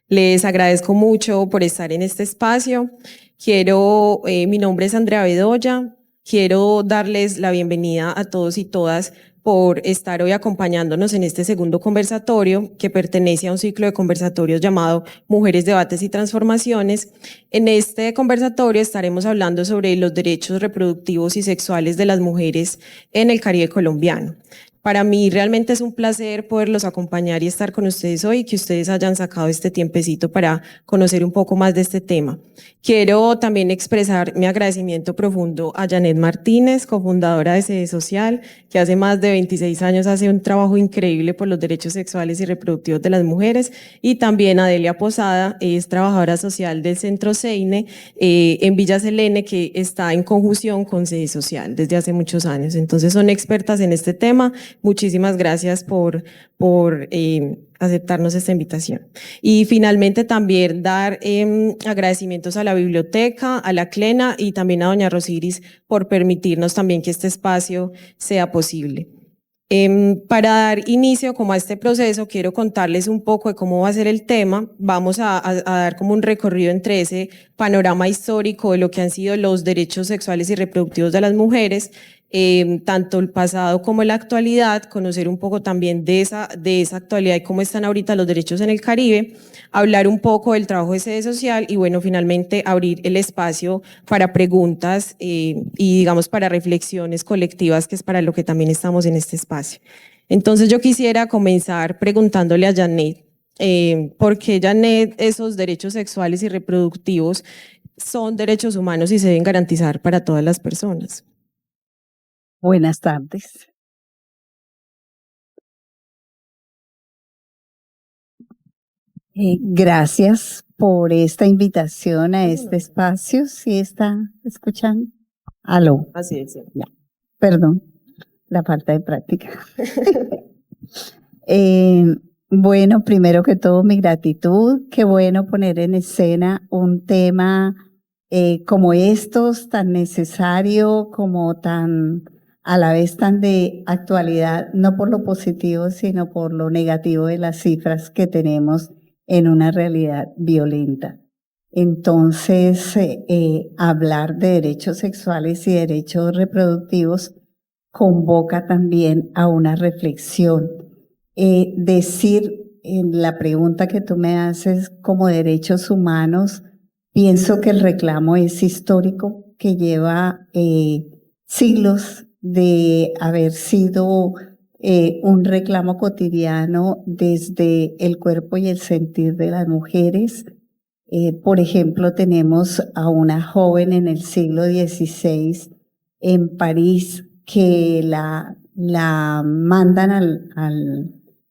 Les agradezco mucho por estar en este espacio. Mi nombre es Andrea Bedoya. Quiero darles la bienvenida a todos y todas por estar hoy acompañándonos en este segundo conversatorio que pertenece a un ciclo de conversatorios llamado Mujeres, Debates y Transformaciones. En este conversatorio estaremos hablando sobre los derechos reproductivos y sexuales de las mujeres en el Caribe colombiano. Para mí realmente es un placer poderlos acompañar y estar con ustedes hoy y que ustedes hayan sacado este tiempecito para conocer un poco más de este tema. Quiero también expresar mi agradecimiento profundo a Janet Martínez, cofundadora de Sede Social, que hace más de 26 años hace un trabajo increíble por los derechos sexuales y reproductivos de las mujeres, y también a Delia Posada, es trabajadora social del Centro CEINE en Villa Selene, que está en conjunción con Sede Social desde hace muchos años. Entonces son expertas en este tema. Muchísimas gracias por aceptarnos esta invitación. Y finalmente también dar agradecimientos a la biblioteca, a la CLENA y también a doña Rosiris por permitirnos también que este espacio sea posible. Para dar inicio como a este proceso, quiero contarles un poco de cómo va a ser el tema. Vamos a dar como un recorrido entre ese panorama histórico de lo que han sido los derechos sexuales y reproductivos de las mujeres, tanto el pasado como la actualidad, conocer un poco también de esa actualidad y cómo están ahorita los derechos en el Caribe, hablar un poco del trabajo de Sede Social y bueno, finalmente abrir el espacio para preguntas y digamos para reflexiones colectivas, que es para lo que también estamos en este espacio. Entonces yo quisiera comenzar preguntándole a Janet, ¿por qué, Janet, esos derechos sexuales y reproductivos son derechos humanos y se deben garantizar para todas las personas? Buenas tardes. Gracias por esta invitación a este espacio. ¿Sí está escuchando? Aló. Así es. Ya. Perdón, la falta de práctica. Bueno, primero que todo, mi gratitud. Qué bueno poner en escena un tema como estos, tan necesario, como tan a la vez tan de actualidad, no por lo positivo, sino por lo negativo de las cifras que tenemos en una realidad violenta. Entonces, hablar de derechos sexuales y derechos reproductivos convoca también a una reflexión. Decir en la pregunta que tú me haces como derechos humanos, pienso que el reclamo es histórico, que lleva siglos de haber sido un reclamo cotidiano desde el cuerpo y el sentir de las mujeres. Por ejemplo, tenemos a una joven en el siglo XVI en París que la mandan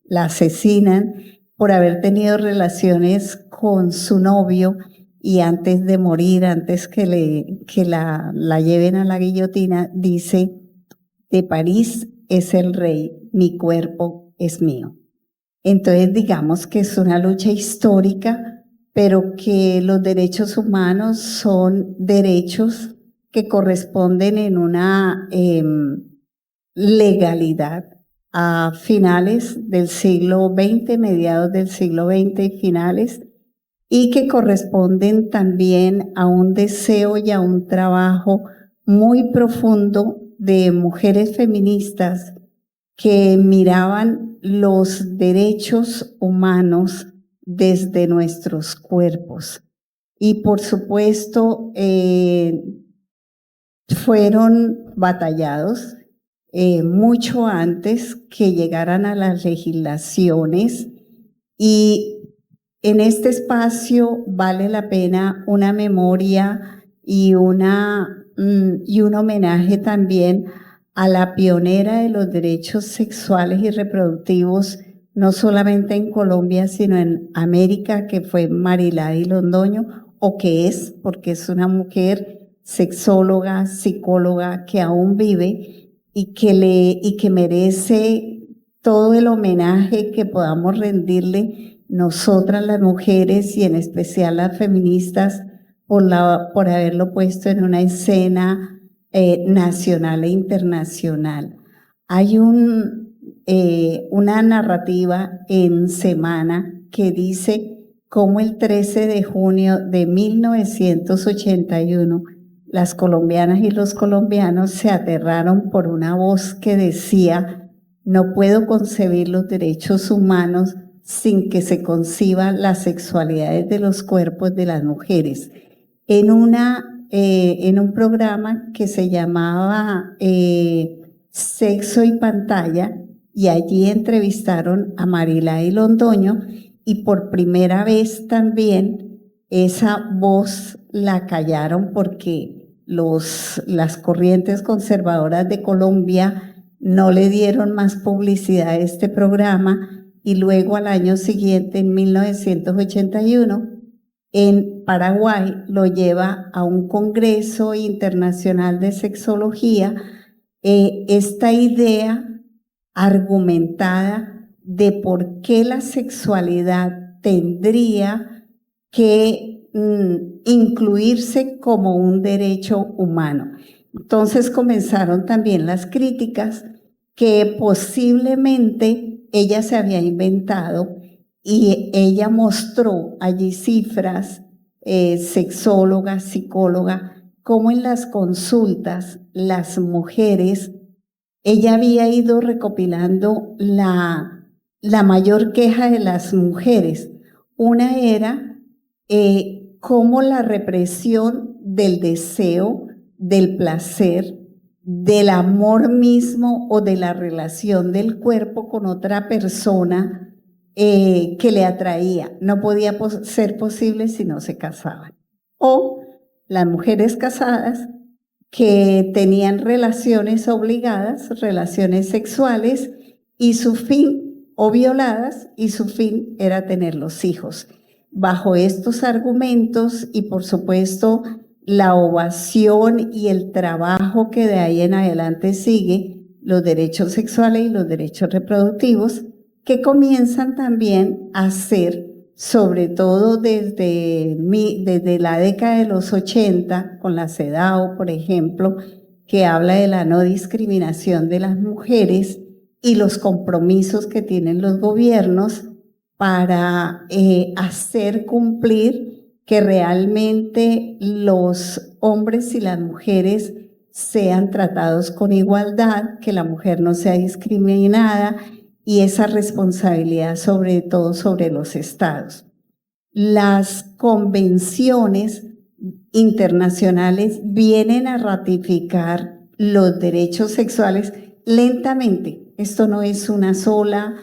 la asesinan por haber tenido relaciones con su novio, y antes de morir, antes que la lleven a la guillotina, dice: de París es el rey, mi cuerpo es mío. Entonces digamos que es una lucha histórica, pero que los derechos humanos son derechos que corresponden en una legalidad a finales del siglo XX, mediados del siglo XX y finales, y que corresponden también a un deseo y a un trabajo muy profundo de mujeres feministas que miraban los derechos humanos desde nuestros cuerpos. Y por supuesto, fueron batallados mucho antes que llegaran a las legislaciones, y en este espacio vale la pena una memoria y un homenaje también a la pionera de los derechos sexuales y reproductivos, no solamente en Colombia, sino en América, que fue Marilady Londoño, o que es, porque es una mujer sexóloga, psicóloga, que aún vive y que merece todo el homenaje que podamos rendirle nosotras las mujeres y en especial las feministas por haberlo puesto en una escena nacional e internacional. Hay una narrativa en Semana que dice cómo el 13 de junio de 1981 las colombianas y los colombianos se aterraron por una voz que decía: no puedo concebir los derechos humanos sin que se conciba las sexualidades de los cuerpos de las mujeres. En un programa que se llamaba Sexo y Pantalla, y allí entrevistaron a Marilady Londoño, y por primera vez también esa voz la callaron porque las corrientes conservadoras de Colombia no le dieron más publicidad a este programa, y luego al año siguiente, en 1981, en Paraguay lo lleva a un congreso internacional de sexología, esta idea argumentada de por qué la sexualidad tendría que incluirse como un derecho humano. Entonces comenzaron también las críticas que posiblemente ella se había inventado, y ella mostró allí cifras, sexóloga, psicóloga, cómo en las consultas las mujeres, ella había ido recopilando la mayor queja de las mujeres. Una era cómo la represión del deseo, del placer, del amor mismo o de la relación del cuerpo con otra persona que le atraía no podía ser posible si no se casaban. O las mujeres casadas que tenían relaciones obligadas, relaciones sexuales, y su fin, o violadas, y su fin era tener los hijos. Bajo estos argumentos, y por supuesto la ovación y el trabajo que de ahí en adelante sigue, los derechos sexuales y los derechos reproductivos, que comienzan también a ser, sobre todo desde la década de los 80, con la CEDAW, por ejemplo, que habla de la no discriminación de las mujeres y los compromisos que tienen los gobiernos para hacer cumplir que realmente los hombres y las mujeres sean tratados con igualdad, que la mujer no sea discriminada, y esa responsabilidad sobre todo sobre los estados. Las convenciones internacionales vienen a ratificar los derechos sexuales lentamente. Esto no es una sola,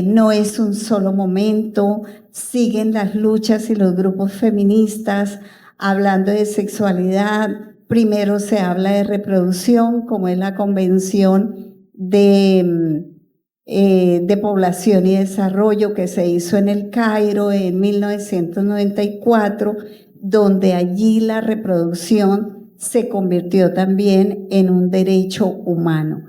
no es un solo momento. Siguen las luchas y los grupos feministas hablando de sexualidad. Primero se habla de reproducción, como es la Convención de Población y Desarrollo que se hizo en el Cairo en 1994, donde allí la reproducción se convirtió también en un derecho humano.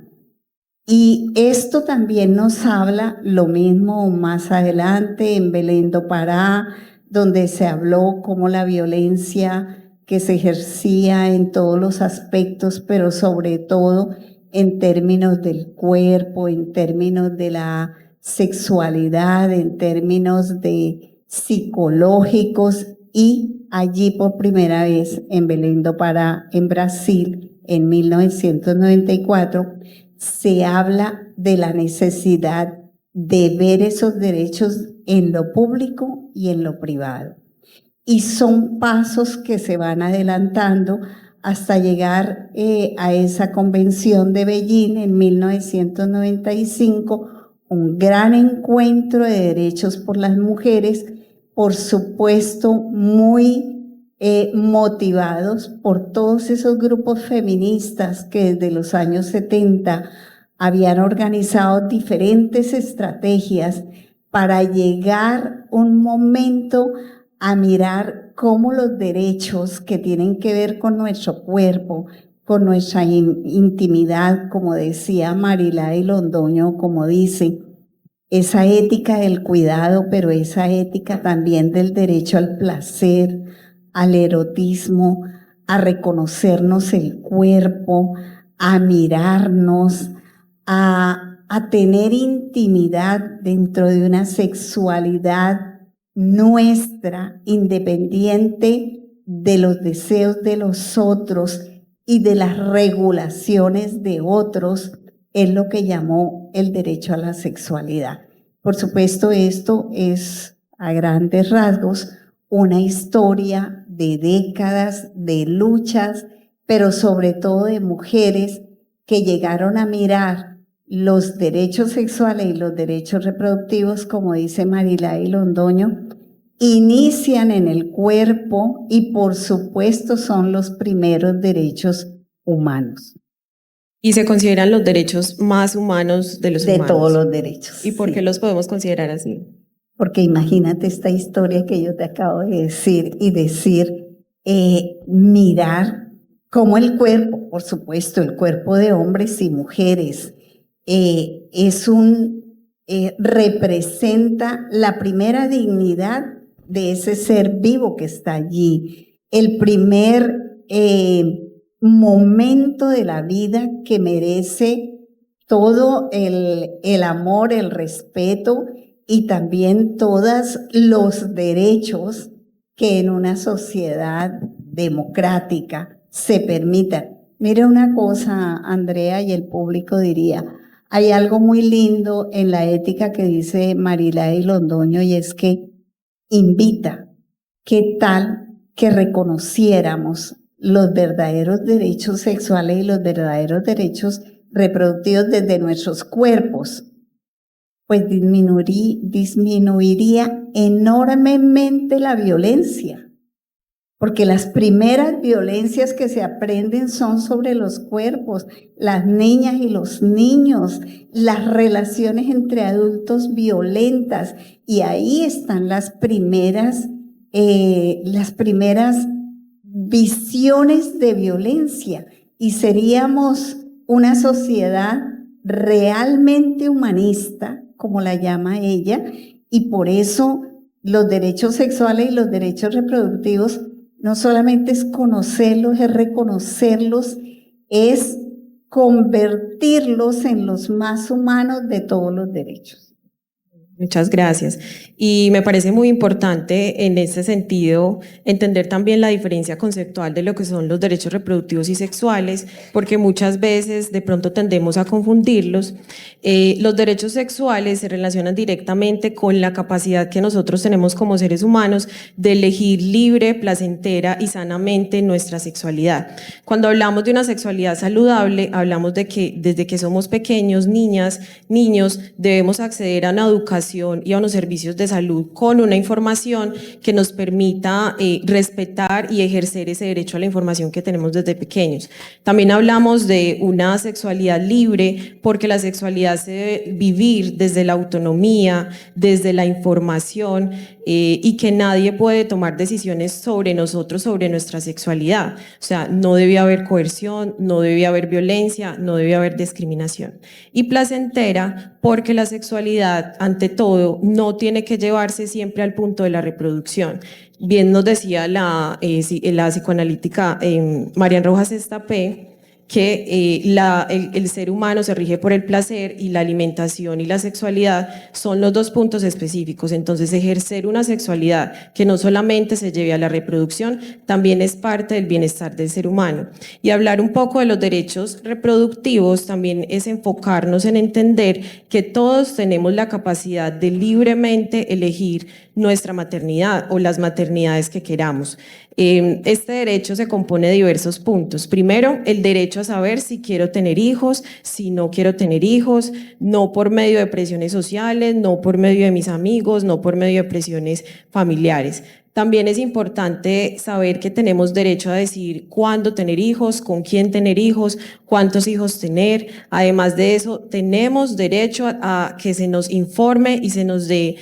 Y esto también nos habla, lo mismo más adelante en Belén do Pará, donde se habló cómo la violencia que se ejercía en todos los aspectos, pero sobre todo en términos del cuerpo, en términos de la sexualidad, en términos de psicológicos, y allí por primera vez en Belém do Pará, en Brasil, en 1994, se habla de la necesidad de ver esos derechos en lo público y en lo privado. Y son pasos que se van adelantando hasta llegar a esa convención de Beijing en 1995, un gran encuentro de derechos por las mujeres, por supuesto muy motivados por todos esos grupos feministas que desde los años 70 habían organizado diferentes estrategias para llegar un momento a mirar cómo los derechos que tienen que ver con nuestro cuerpo, con nuestra intimidad, como decía Marilady Londoño, como dice, esa ética del cuidado, pero esa ética también del derecho al placer, al erotismo, a reconocernos el cuerpo, a mirarnos, a tener intimidad dentro de una sexualidad nuestra, independiente de los deseos de los otros y de las regulaciones de otros, es lo que llamó el derecho a la sexualidad. Por supuesto, esto es a grandes rasgos una historia de décadas de luchas, pero sobre todo de mujeres que llegaron a mirar los derechos sexuales y los derechos reproductivos, como dice Marilady Londoño, inician en el cuerpo y por supuesto son los primeros derechos humanos. Y se consideran los derechos más humanos de los humanos. De todos los derechos. ¿Y por qué los podemos considerar así? Porque imagínate esta historia que yo te acabo de decir y decir, mirar cómo el cuerpo, por supuesto, el cuerpo de hombres y mujeres, representa la primera dignidad de ese ser vivo que está allí, el primer momento de la vida que merece todo el amor, el respeto y también todos los derechos que en una sociedad democrática se permitan. Mira una cosa, Andrea, y el público diría, hay algo muy lindo en la ética que dice Marilady Londoño y es que invita, ¿qué tal que reconociéramos los verdaderos derechos sexuales y los verdaderos derechos reproductivos desde nuestros cuerpos? Pues disminuiría enormemente la violencia, porque las primeras violencias que se aprenden son sobre los cuerpos, las niñas y los niños, las relaciones entre adultos violentas, y ahí están las primeras visiones de violencia, y seríamos una sociedad realmente humanista, como la llama ella, y por eso los derechos sexuales y los derechos reproductivos no solamente es conocerlos, es reconocerlos, es convertirlos en los más humanos de todos los derechos. Muchas gracias. Y me parece muy importante en ese sentido entender también la diferencia conceptual de lo que son los derechos reproductivos y sexuales, porque muchas veces de pronto tendemos a confundirlos. Los derechos sexuales se relacionan directamente con la capacidad que nosotros tenemos como seres humanos de elegir libre, placentera y sanamente nuestra sexualidad. Cuando hablamos de una sexualidad saludable, hablamos de que desde que somos pequeños, niñas, niños, debemos acceder a una educación y a unos servicios de salud con una información que nos permita respetar y ejercer ese derecho a la información que tenemos desde pequeños. También hablamos de una sexualidad libre, porque la sexualidad se debe vivir desde la autonomía, desde la información, y que nadie puede tomar decisiones sobre nosotros, sobre nuestra sexualidad. O sea, no debe haber coerción, no debe haber violencia, no debe haber discriminación. Y placentera, porque la sexualidad, ante todo, no tiene que llevarse siempre al punto de la reproducción. Bien nos decía la psicoanalítica Marian Rojas Estapé, que el ser humano se rige por el placer, y la alimentación y la sexualidad son los dos puntos específicos. Entonces, ejercer una sexualidad que no solamente se lleve a la reproducción, también es parte del bienestar del ser humano. Y hablar un poco de los derechos reproductivos también es enfocarnos en entender que todos tenemos la capacidad de libremente elegir nuestra maternidad o las maternidades que queramos. Este derecho se compone de diversos puntos. Primero, el derecho a saber si quiero tener hijos, si no quiero tener hijos, no por medio de presiones sociales, no por medio de mis amigos, no por medio de presiones familiares. También es importante saber que tenemos derecho a decidir cuándo tener hijos, con quién tener hijos, cuántos hijos tener. Además de eso, tenemos derecho a que se nos informe y se nos dé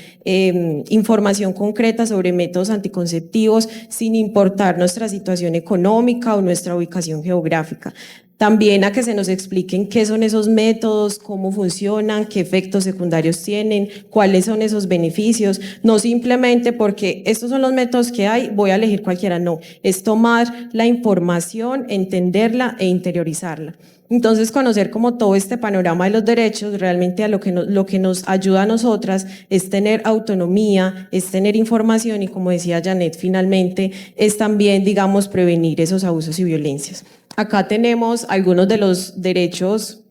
información concreta sobre métodos anticonceptivos, sin importar nuestra situación económica o nuestra ubicación geográfica. También a que se nos expliquen qué son esos métodos, cómo funcionan, qué efectos secundarios tienen, cuáles son esos beneficios. No simplemente porque estos son los métodos que hay, voy a elegir cualquiera. No, es tomar la información, entenderla e interiorizarla. Entonces, conocer como todo este panorama de los derechos, realmente a lo que nos ayuda a nosotras es tener autonomía, es tener información y, como decía Janet, finalmente es también, digamos, prevenir esos abusos y violencias. Acá tenemos algunos de los derechos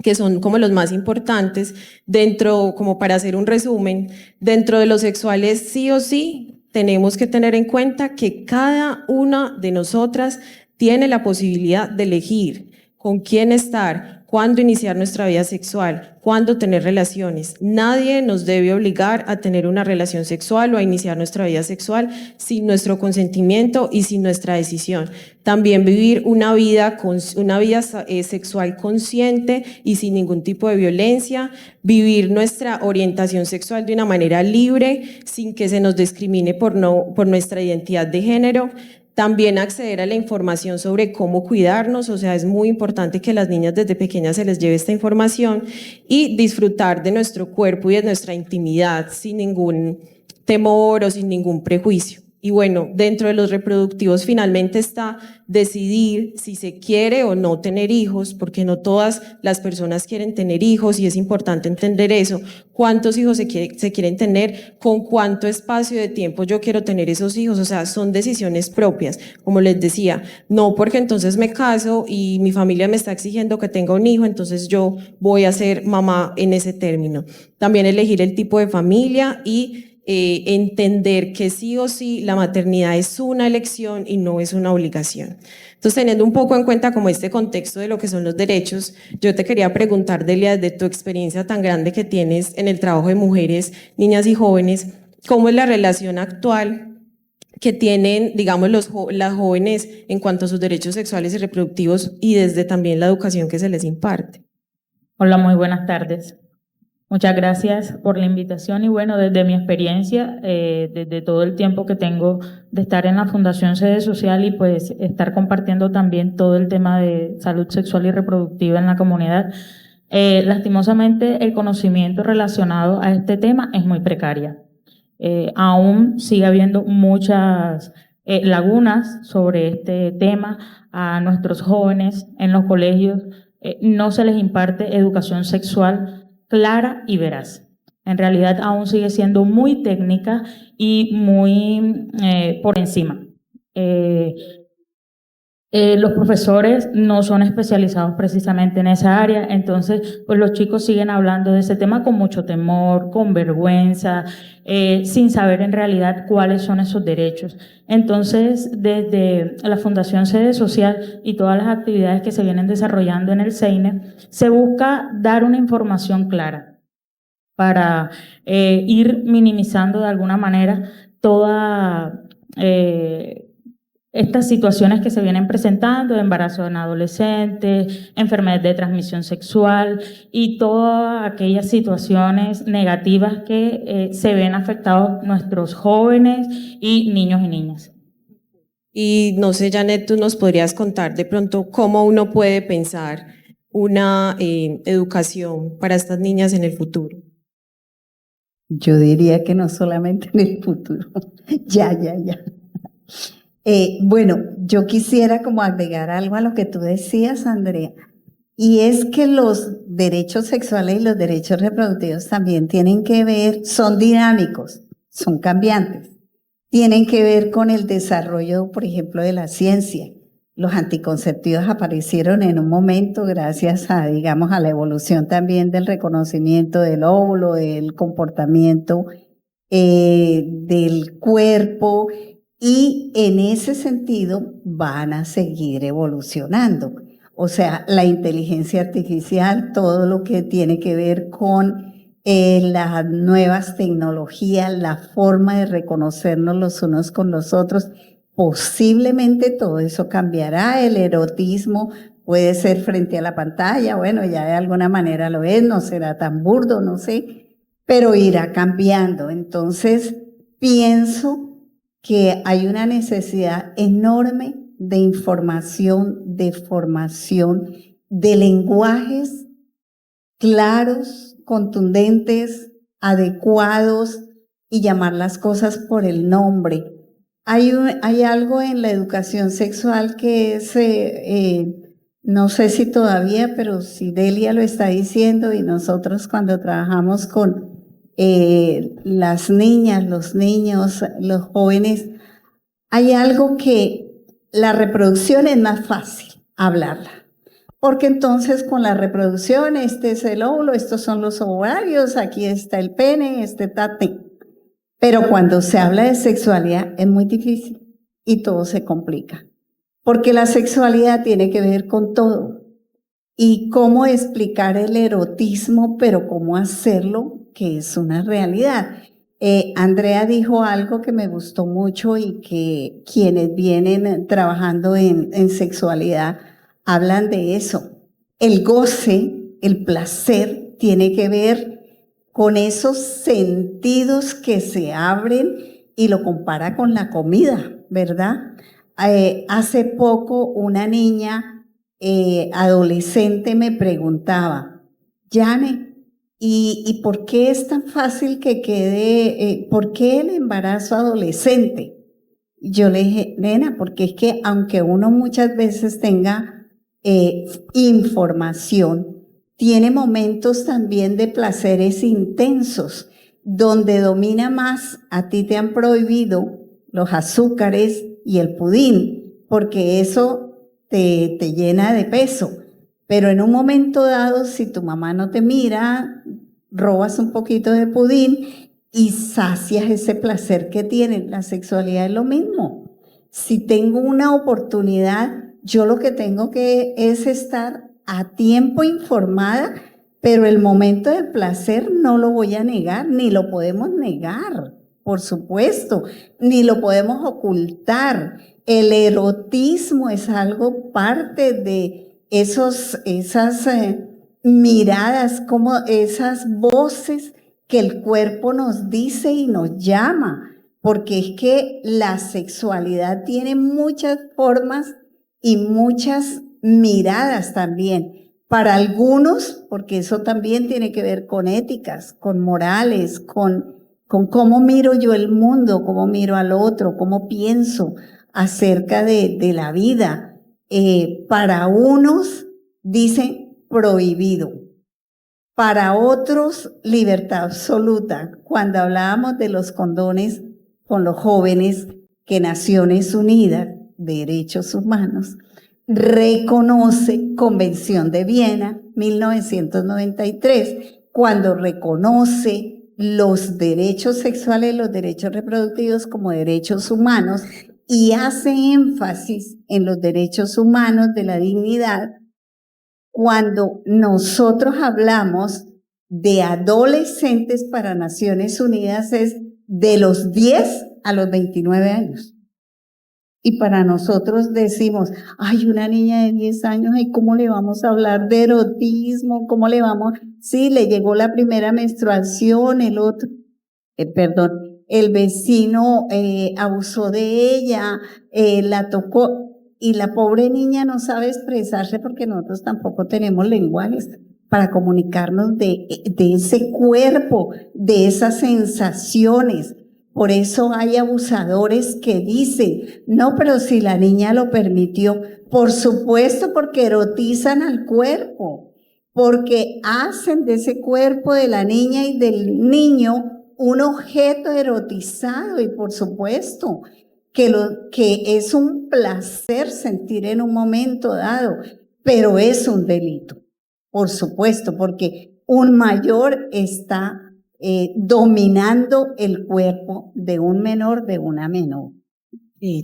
que son como los más importantes dentro, como para hacer un resumen, dentro de los sexuales sí o sí tenemos que tener en cuenta que cada una de nosotras tiene la posibilidad de elegir con quién estar, cuándo iniciar nuestra vida sexual, cuándo tener relaciones. Nadie nos debe obligar a tener una relación sexual o a iniciar nuestra vida sexual sin nuestro consentimiento y sin nuestra decisión. También vivir una vida sexual consciente y sin ningún tipo de violencia, vivir nuestra orientación sexual de una manera libre, sin que se nos discrimine por nuestra identidad de género. También acceder a la información sobre cómo cuidarnos, o sea, es muy importante que a las niñas desde pequeñas se les lleve esta información y disfrutar de nuestro cuerpo y de nuestra intimidad sin ningún temor o sin ningún prejuicio. Y bueno, dentro de los reproductivos finalmente está decidir si se quiere o no tener hijos, porque no todas las personas quieren tener hijos y es importante entender eso. ¿Cuántos hijos se quieren tener? ¿Con cuánto espacio de tiempo yo quiero tener esos hijos? O sea, son decisiones propias, como les decía, no porque entonces me caso y mi familia me está exigiendo que tenga un hijo, entonces yo voy a ser mamá en ese término. También elegir el tipo de familia y entender que sí o sí la maternidad es una elección y no es una obligación. Entonces, teniendo un poco en cuenta como este contexto de lo que son los derechos, yo te quería preguntar, Delia, de tu experiencia tan grande que tienes en el trabajo de mujeres, niñas y jóvenes, ¿cómo es la relación actual que tienen, digamos, las jóvenes en cuanto a sus derechos sexuales y reproductivos y desde también la educación que se les imparte? Hola, muy buenas tardes. Muchas gracias por la invitación y bueno, desde mi experiencia, desde todo el tiempo que tengo de estar en la Fundación Sede Social y pues estar compartiendo también todo el tema de salud sexual y reproductiva en la comunidad, lastimosamente el conocimiento relacionado a este tema es muy precaria. Aún sigue habiendo muchas lagunas sobre este tema. A nuestros jóvenes en los colegios no se les imparte educación sexual clara y veraz. En realidad aún sigue siendo muy técnica y muy por encima. Los profesores no son especializados precisamente en esa área, entonces pues los chicos siguen hablando de ese tema con mucho temor, con vergüenza, sin saber en realidad cuáles son esos derechos. Entonces, desde la Fundación Sede Social y todas las actividades que se vienen desarrollando en el CEINE, se busca dar una información clara para ir minimizando de alguna manera toda estas situaciones que se vienen presentando, embarazo en adolescentes, enfermedades de transmisión sexual y todas aquellas situaciones negativas que se ven afectados nuestros jóvenes y niños y niñas. Y no sé, Janet, tú nos podrías contar de pronto cómo uno puede pensar una educación para estas niñas en el futuro. Yo diría que no solamente en el futuro, ya. Bueno, yo quisiera como agregar algo a lo que tú decías, Andrea, y es que los derechos sexuales y los derechos reproductivos también tienen que ver, son dinámicos, son cambiantes, tienen que ver con el desarrollo, por ejemplo, de la ciencia. Los anticonceptivos aparecieron en un momento gracias a, digamos, a la evolución también del reconocimiento del óvulo, del comportamiento del cuerpo, y en ese sentido van a seguir evolucionando. O sea, la inteligencia artificial, todo lo que tiene que ver con las nuevas tecnologías, la forma de reconocernos los unos con los otros, posiblemente todo eso cambiará. El erotismo puede ser frente a la pantalla, bueno, ya de alguna manera lo es, no será tan burdo, no sé, pero irá cambiando. Entonces, pienso que hay una necesidad enorme de información, de formación, de lenguajes claros, contundentes, adecuados y llamar las cosas por el nombre. Hay algo en la educación sexual que es No sé si todavía, pero si Delia lo está diciendo y nosotros cuando trabajamos con las niñas, los niños, los jóvenes, hay algo que la reproducción es más fácil hablarla. Porque entonces con la reproducción, este es el óvulo, estos son los ovarios, aquí está el pene, este tate. Pero cuando se habla de sexualidad es muy difícil y todo se complica. Porque la sexualidad tiene que ver con todo. Y cómo explicar el erotismo, pero cómo hacerlo, que es una realidad. Andrea dijo algo que me gustó mucho y que quienes vienen trabajando en sexualidad hablan de eso. El goce, el placer, tiene que ver con esos sentidos que se abren y lo compara con la comida, ¿verdad? Hace poco una niña adolescente me preguntaba, Jane, ¿y por qué es tan fácil que quede, por qué el embarazo adolescente? Yo le dije, nena, porque es que aunque uno muchas veces tenga información, tiene momentos también de placeres intensos, donde domina más, a ti te han prohibido los azúcares y el pudín, porque eso te llena de peso. Pero en un momento dado, si tu mamá no te mira, robas un poquito de pudín y sacias ese placer que tienes. La sexualidad es lo mismo. Si tengo una oportunidad, yo lo que tengo que es estar a tiempo informada, pero el momento del placer no lo voy a negar, ni lo podemos negar, por supuesto, ni lo podemos ocultar. El erotismo es algo parte de esas miradas, como esas voces que el cuerpo nos dice y nos llama, porque es que la sexualidad tiene muchas formas y muchas miradas también. Para algunos, porque eso también tiene que ver con éticas, con morales, con cómo miro yo el mundo, cómo miro al otro, cómo pienso acerca de la vida. Para unos dicen prohibido, para otros libertad absoluta. Cuando hablábamos de los condones con los jóvenes, que Naciones Unidas, Derechos Humanos, reconoce Convención de Viena, 1993, cuando reconoce los derechos sexuales, los derechos reproductivos como derechos humanos y hace énfasis en los derechos humanos de la dignidad. Cuando nosotros hablamos de adolescentes para Naciones Unidas es de los 10 a los 29 años. Y para nosotros decimos, ay, una niña de 10 años, ¿y cómo le vamos a hablar de erotismo? ¿Cómo le vamos? Sí, le llegó la primera menstruación, el otro, el vecino abusó de ella, la tocó, y la pobre niña no sabe expresarse porque nosotros tampoco tenemos lenguajes para comunicarnos de ese cuerpo, de esas sensaciones. Por eso hay abusadores que dicen, no, pero si la niña lo permitió, por supuesto, porque erotizan al cuerpo, porque hacen de ese cuerpo de la niña y del niño un objeto erotizado y por supuesto que es un placer sentir en un momento dado, pero es un delito, por supuesto, porque un mayor está dominando el cuerpo de un menor, de una menor.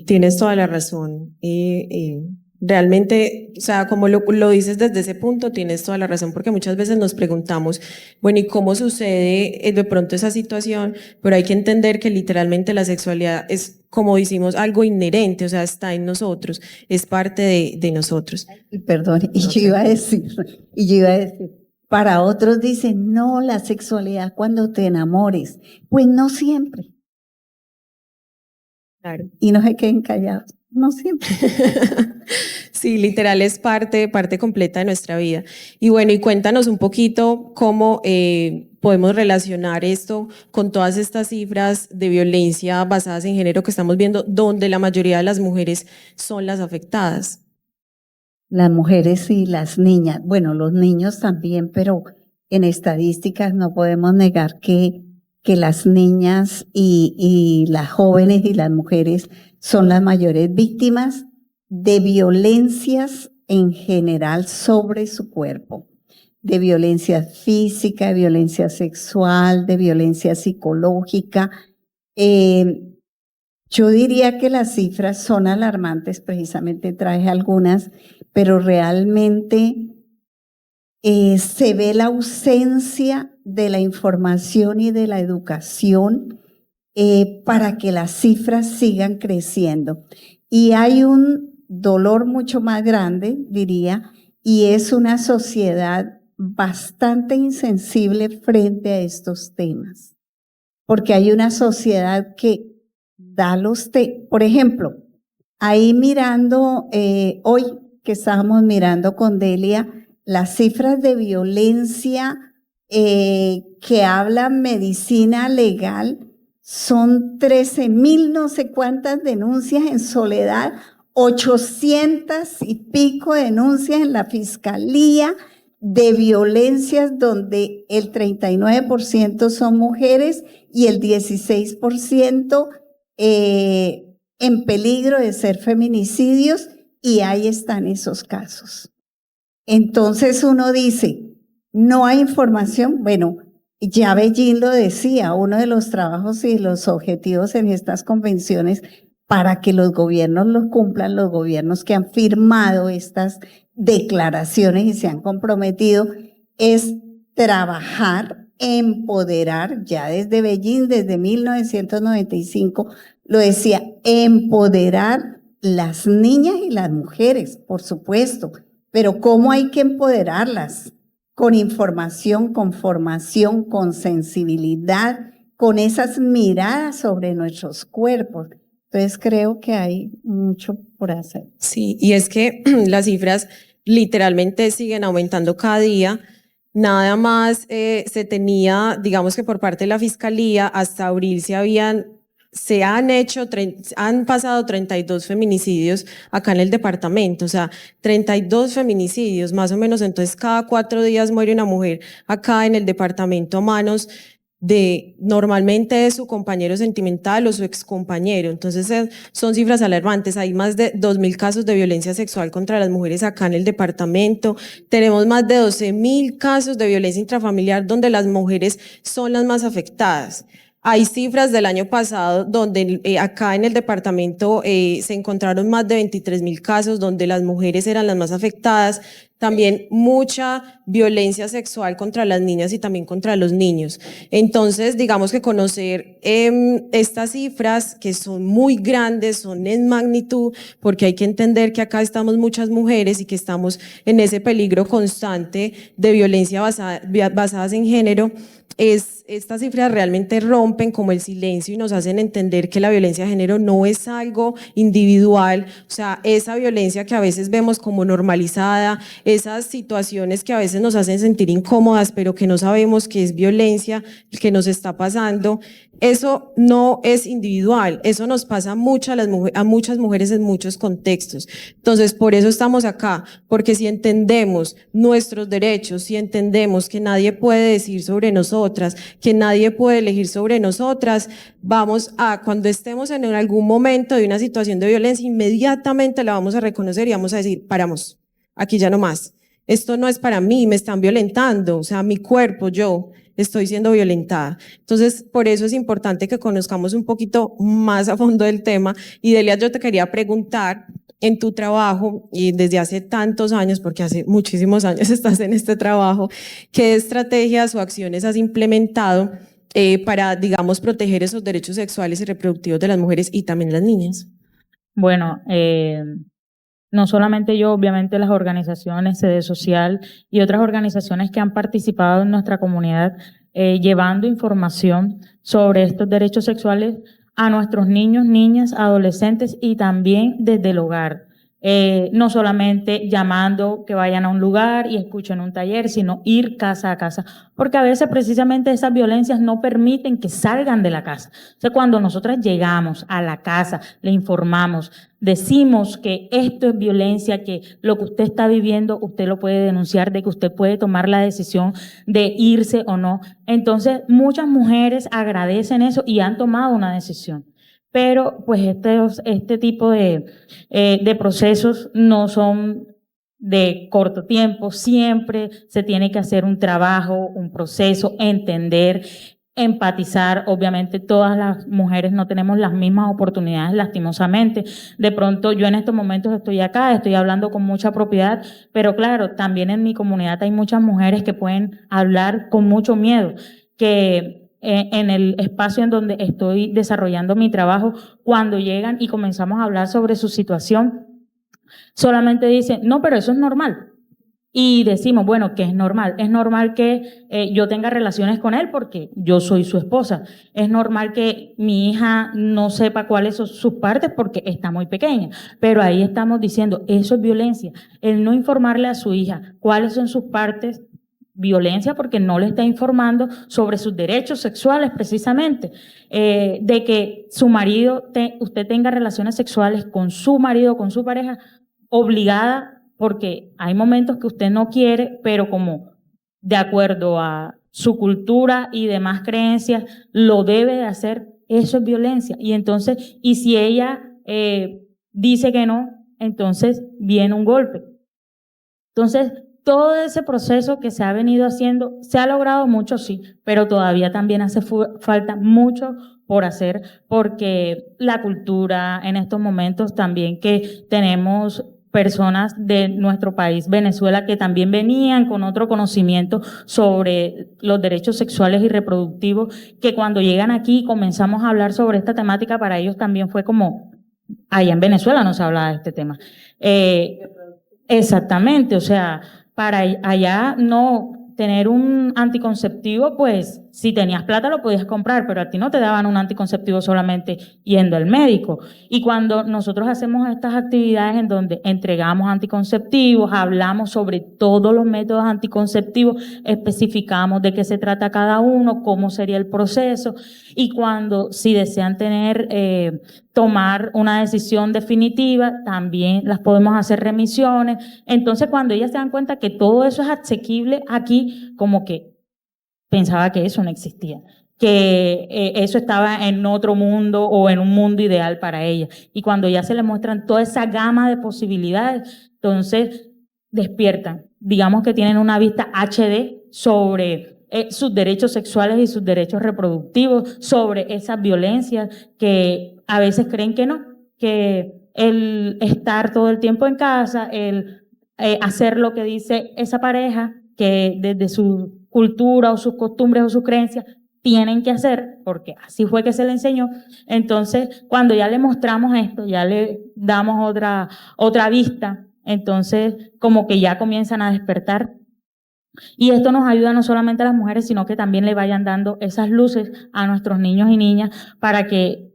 Tienes toda la razón. Realmente, o sea, como lo dices desde ese punto, tienes toda la razón, porque muchas veces nos preguntamos, bueno, ¿y cómo sucede de pronto esa situación? Pero hay que entender que literalmente la sexualidad es, como decimos, algo inherente, o sea, está en nosotros, es parte de nosotros. Perdón, yo iba a decir, para otros dicen, no, la sexualidad cuando te enamores. Pues no siempre. Claro. Y no se queden callados, no siempre. Sí, literal es parte completa de nuestra vida. Y bueno, y cuéntanos un poquito cómo podemos relacionar esto con todas estas cifras de violencia basadas en género que estamos viendo, donde la mayoría de las mujeres son las afectadas. las mujeres y las niñas, bueno, los niños también, pero en estadísticas no podemos negar que las niñas y las jóvenes y las mujeres son las mayores víctimas de violencias en general sobre su cuerpo, de violencia física, de violencia sexual, de violencia psicológica. Yo diría que las cifras son alarmantes, precisamente traje algunas, pero realmente se ve la ausencia de la información y de la educación para que las cifras sigan creciendo. Y hay un dolor mucho más grande, diría, y es una sociedad bastante insensible frente a estos temas. Porque hay una sociedad que da por ejemplo, ahí mirando, hoy que estábamos mirando con Delia, las cifras de violencia que habla medicina legal son 13,000 no sé cuántas denuncias en Soledad, 800 y pico denuncias en la fiscalía de violencias donde el 39% son mujeres y el 16% en peligro de ser feminicidios, y ahí están esos casos. Entonces uno dice, no hay información. Bueno, ya Beijing lo decía, uno de los trabajos y los objetivos en estas convenciones para que los gobiernos los cumplan, los gobiernos que han firmado estas declaraciones y se han comprometido, es trabajar, empoderar, ya desde Beijing, desde 1995, lo decía, empoderar las niñas y las mujeres, por supuesto, pero ¿cómo hay que empoderarlas? Con información, con formación, con sensibilidad, con esas miradas sobre nuestros cuerpos. Entonces creo que hay mucho por hacer. Sí, y es que las cifras literalmente siguen aumentando cada día. Nada más se tenía, digamos que por parte de la Fiscalía, hasta abril han pasado 32 feminicidios acá en el departamento, o sea, 32 feminicidios más o menos, entonces cada 4 días muere una mujer acá en el departamento a manos de normalmente de su compañero sentimental o su excompañero. Entonces son cifras alarmantes. Hay más de 2.000 casos de violencia sexual contra las mujeres acá en el departamento. Tenemos más de 12.000 casos de violencia intrafamiliar donde las mujeres son las más afectadas. Hay cifras del año pasado donde acá en el departamento se encontraron más de 23.000 casos donde las mujeres eran las más afectadas. También mucha violencia sexual contra las niñas y también contra los niños. Entonces, digamos que conocer estas cifras que son muy grandes, son en magnitud, porque hay que entender que acá estamos muchas mujeres y que estamos en ese peligro constante de violencia basadas en género. Estas cifras realmente rompen como el silencio y nos hacen entender que la violencia de género no es algo individual, o sea, esa violencia que a veces vemos como normalizada, esas situaciones que a veces nos hacen sentir incómodas, pero que no sabemos que es violencia que nos está pasando, eso no es individual, eso nos pasa a muchas mujeres en muchos contextos. Entonces, por eso estamos acá, porque si entendemos nuestros derechos, si entendemos que nadie puede decir sobre nosotras, que nadie puede elegir sobre nosotras, cuando estemos en algún momento de una situación de violencia, inmediatamente la vamos a reconocer y vamos a decir, paramos, aquí ya no más. Esto no es para mí, me están violentando, o sea, mi cuerpo, yo estoy siendo violentada. Entonces, por eso es importante que conozcamos un poquito más a fondo del tema. Y Delia, yo te quería preguntar, en tu trabajo, y desde hace tantos años, porque hace muchísimos años estás en este trabajo, ¿qué estrategias o acciones has implementado para, digamos, proteger esos derechos sexuales y reproductivos de las mujeres y también las niñas? Bueno, no solamente yo, obviamente las organizaciones, Sede Social y otras organizaciones que han participado en nuestra comunidad llevando información sobre estos derechos sexuales a nuestros niños, niñas, adolescentes y también desde el hogar. No solamente llamando que vayan a un lugar y escuchen un taller, sino ir casa a casa, porque a veces precisamente esas violencias no permiten que salgan de la casa. O sea, cuando nosotras llegamos a la casa, le informamos, decimos que esto es violencia, que lo que usted está viviendo, usted lo puede denunciar, de que usted puede tomar la decisión de irse o no. Entonces, muchas mujeres agradecen eso y han tomado una decisión. Pero pues este tipo de procesos no son de corto tiempo, siempre se tiene que hacer un trabajo, un proceso, entender, empatizar. Obviamente todas las mujeres no tenemos las mismas oportunidades, lastimosamente. De pronto yo en estos momentos estoy acá, estoy hablando con mucha propiedad, pero claro, también en mi comunidad hay muchas mujeres que pueden hablar con mucho miedo, que en el espacio en donde estoy desarrollando mi trabajo, cuando llegan y comenzamos a hablar sobre su situación, solamente dicen, no, pero eso es normal. Y decimos, bueno, ¿qué es normal? Es normal que yo tenga relaciones con él porque yo soy su esposa. Es normal que mi hija no sepa cuáles son sus partes porque está muy pequeña. Pero ahí estamos diciendo, eso es violencia. El no informarle a su hija cuáles son sus partes, violencia porque no le está informando sobre sus derechos sexuales precisamente, de que su marido, usted tenga relaciones sexuales con su marido, con su pareja, obligada, porque hay momentos que usted no quiere, pero como de acuerdo a su cultura y demás creencias, lo debe de hacer, eso es violencia. Y entonces, y si ella dice que no, entonces viene un golpe. Entonces, todo ese proceso que se ha venido haciendo, se ha logrado mucho, sí, pero todavía también hace falta mucho por hacer, porque la cultura en estos momentos también, que tenemos personas de nuestro país, Venezuela, que también venían con otro conocimiento sobre los derechos sexuales y reproductivos, que cuando llegan aquí y comenzamos a hablar sobre esta temática, para ellos también fue como, allá en Venezuela no se hablaba de este tema. Exactamente, o sea, para allá no tener un anticonceptivo, pues si tenías plata lo podías comprar, pero a ti no te daban un anticonceptivo solamente yendo al médico. Y cuando nosotros hacemos estas actividades en donde entregamos anticonceptivos, hablamos sobre todos los métodos anticonceptivos, especificamos de qué se trata cada uno, cómo sería el proceso, y cuando si desean tomar una decisión definitiva, también las podemos hacer remisiones. Entonces, cuando ellas se dan cuenta que todo eso es asequible aquí, como que pensaba que eso no existía, que eso estaba en otro mundo o en un mundo ideal para ellas. Y cuando ya se les muestran toda esa gama de posibilidades, entonces despiertan, digamos que tienen una vista HD sobre sus derechos sexuales y sus derechos reproductivos, sobre esas violencias que a veces creen que no, que el estar todo el tiempo en casa, el hacer lo que dice esa pareja, que desde su cultura o sus costumbres o sus creencias tienen que hacer, porque así fue que se le enseñó. Entonces, cuando ya le mostramos esto, ya le damos otra vista, entonces como que ya comienzan a despertar. Y esto nos ayuda no solamente a las mujeres, sino que también le vayan dando esas luces a nuestros niños y niñas para que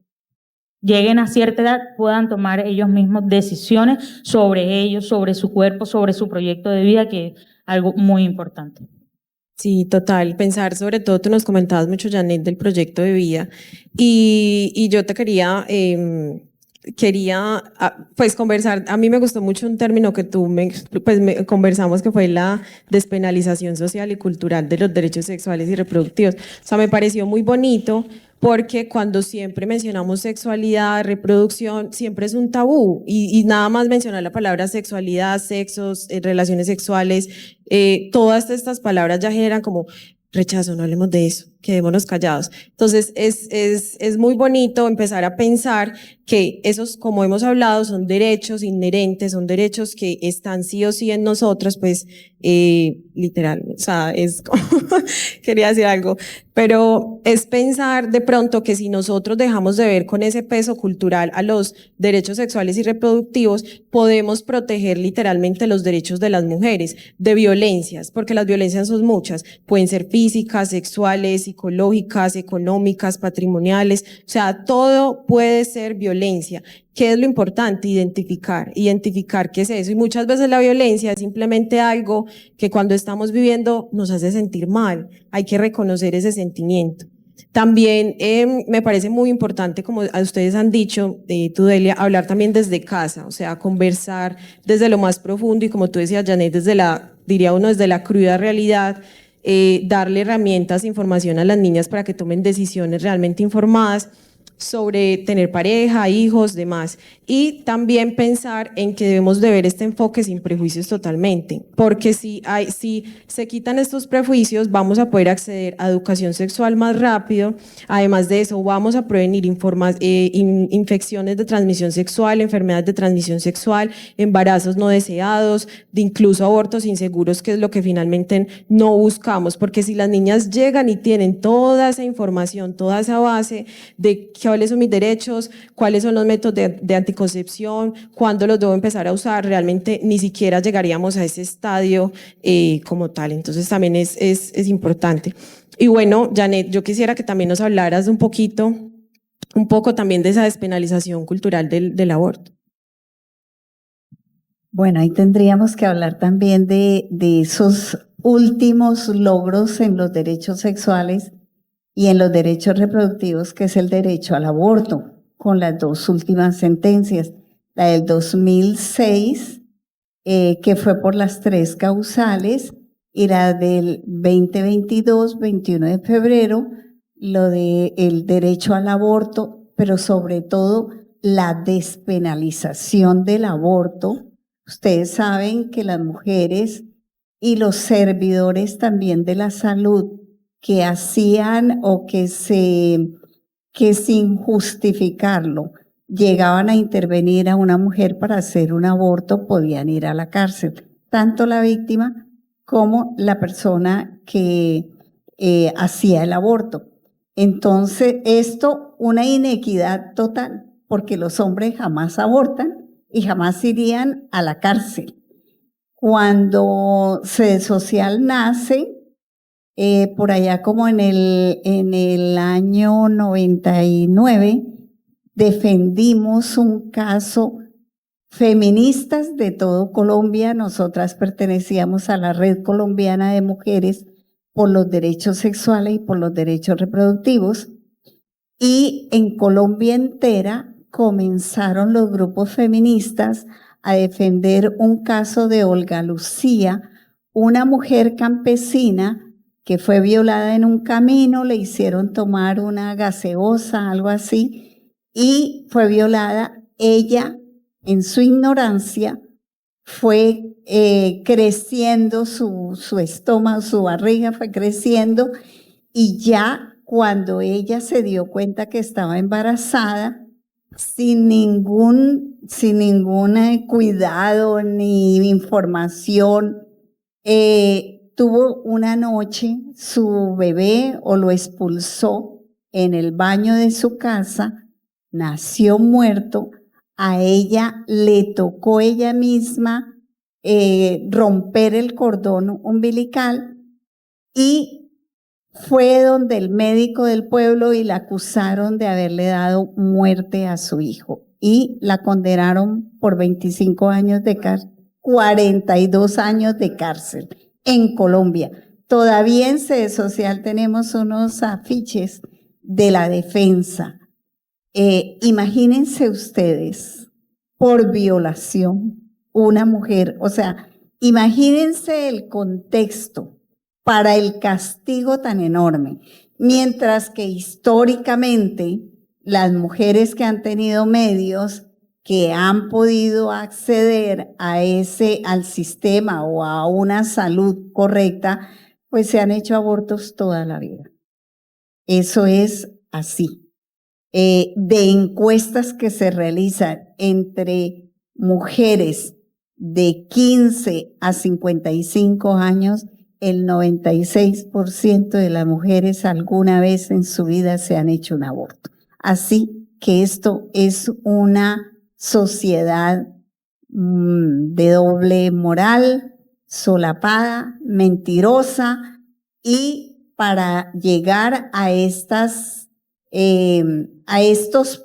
lleguen a cierta edad, puedan tomar ellos mismos decisiones sobre ellos, sobre su cuerpo, sobre su proyecto de vida, que es algo muy importante. Sí, total. Pensar sobre todo, tú nos comentabas mucho, Janet, del proyecto de vida y yo te quería pues conversar. A mí me gustó mucho un término que tú conversamos, que fue la despenalización social y cultural de los derechos sexuales y reproductivos. O sea, me pareció muy bonito, porque cuando siempre mencionamos sexualidad, reproducción, siempre es un tabú, y nada más mencionar la palabra sexualidad, sexos, relaciones sexuales, todas estas palabras ya generan como rechazo, no hablemos de eso, quedémonos callados. Entonces es muy bonito empezar a pensar que esos, como hemos hablado, son derechos inherentes, son derechos que están sí o sí en nosotros, pues literal, o sea, es como quería decir algo, pero es pensar de pronto que si nosotros dejamos de ver con ese peso cultural a los derechos sexuales y reproductivos, podemos proteger literalmente los derechos de las mujeres de violencias, porque las violencias son muchas, pueden ser físicas, sexuales, psicológicas, económicas, patrimoniales, o sea, todo puede ser violencia. ¿Qué es lo importante? Identificar qué es eso. Y muchas veces la violencia es simplemente algo que cuando estamos viviendo nos hace sentir mal. Hay que reconocer ese sentimiento. También me parece muy importante, como a ustedes han dicho, tú Delia, hablar también desde casa, o sea, conversar desde lo más profundo y como tú decías, Janet, diría uno, desde la cruda realidad, darle herramientas, información a las niñas para que tomen decisiones realmente informadas sobre tener pareja, hijos, demás. Y también pensar en que debemos de ver este enfoque sin prejuicios totalmente, porque si se quitan estos prejuicios, vamos a poder acceder a educación sexual más rápido. Además de eso, vamos a prevenir infecciones de transmisión sexual, enfermedades de transmisión sexual, embarazos no deseados, de incluso abortos inseguros, que es lo que finalmente no buscamos, porque si las niñas llegan y tienen toda esa información, toda esa base de cuáles son mis derechos, cuáles son los métodos de anticoncepción, cuándo los debo empezar a usar, realmente ni siquiera llegaríamos a ese estadio como tal. Entonces también es importante. Y bueno, Janet, yo quisiera que también nos hablaras un poco también de esa despenalización cultural del aborto. Bueno, ahí tendríamos que hablar también de esos últimos logros en los derechos sexuales y en los derechos reproductivos, que es el derecho al aborto, con las dos últimas sentencias. La del 2006, que fue por las 3 causales, y la del 2022, 21 de febrero, lo de el derecho al aborto, pero sobre todo la despenalización del aborto. Ustedes saben que las mujeres y los servidores también de la salud que hacían o que sin justificarlo llegaban a intervenir a una mujer para hacer un aborto, podían ir a la cárcel, tanto la víctima como la persona que hacía el aborto. Entonces, esto, una inequidad total, porque los hombres jamás abortan y jamás irían a la cárcel. Cuando Sede Social nace, por allá como en el año 99, defendimos un caso, feministas de todo Colombia. Nosotras pertenecíamos a la Red Colombiana de Mujeres por los derechos sexuales y por los derechos reproductivos, y en Colombia entera comenzaron los grupos feministas a defender un caso de Olga Lucía, una mujer campesina que fue violada en un camino, le hicieron tomar una gaseosa, algo así, y fue violada. Ella, en su ignorancia, fue creciendo su estómago, su barriga fue creciendo, y ya cuando ella se dio cuenta que estaba embarazada, sin ningún cuidado ni información, tuvo una noche su bebé, o lo expulsó en el baño de su casa, nació muerto. A ella le tocó ella misma romper el cordón umbilical, y fue donde el médico del pueblo y la acusaron de haberle dado muerte a su hijo, y la condenaron por 25 años de cárcel, 42 años de cárcel en Colombia. Todavía en Sede Social tenemos unos afiches de la defensa. Imagínense ustedes, por violación, una mujer, o sea, imagínense el contexto para el castigo tan enorme. Mientras que históricamente las mujeres que han tenido medios, que han podido acceder al sistema o a una salud correcta, pues se han hecho abortos toda la vida. Eso es así. De encuestas que se realizan entre mujeres de 15 a 55 años, el 96% de las mujeres alguna vez en su vida se han hecho un aborto. Así que esto es una sociedad de doble moral, solapada, mentirosa, y para llegar a estos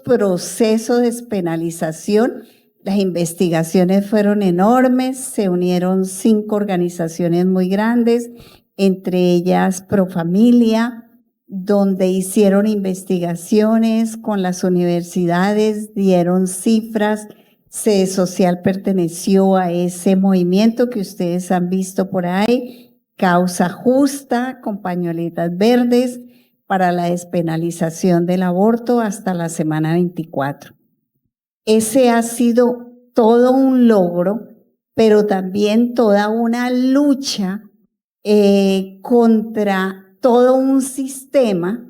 procesos de despenalización. Las investigaciones fueron enormes, se unieron 5 organizaciones muy grandes, entre ellas Profamilia, donde hicieron investigaciones con las universidades, dieron cifras. Sede Social perteneció a ese movimiento que ustedes han visto por ahí, Causa Justa, con pañoletas verdes para la despenalización del aborto hasta la semana 24. Ese ha sido todo un logro, pero también toda una lucha contra todo un sistema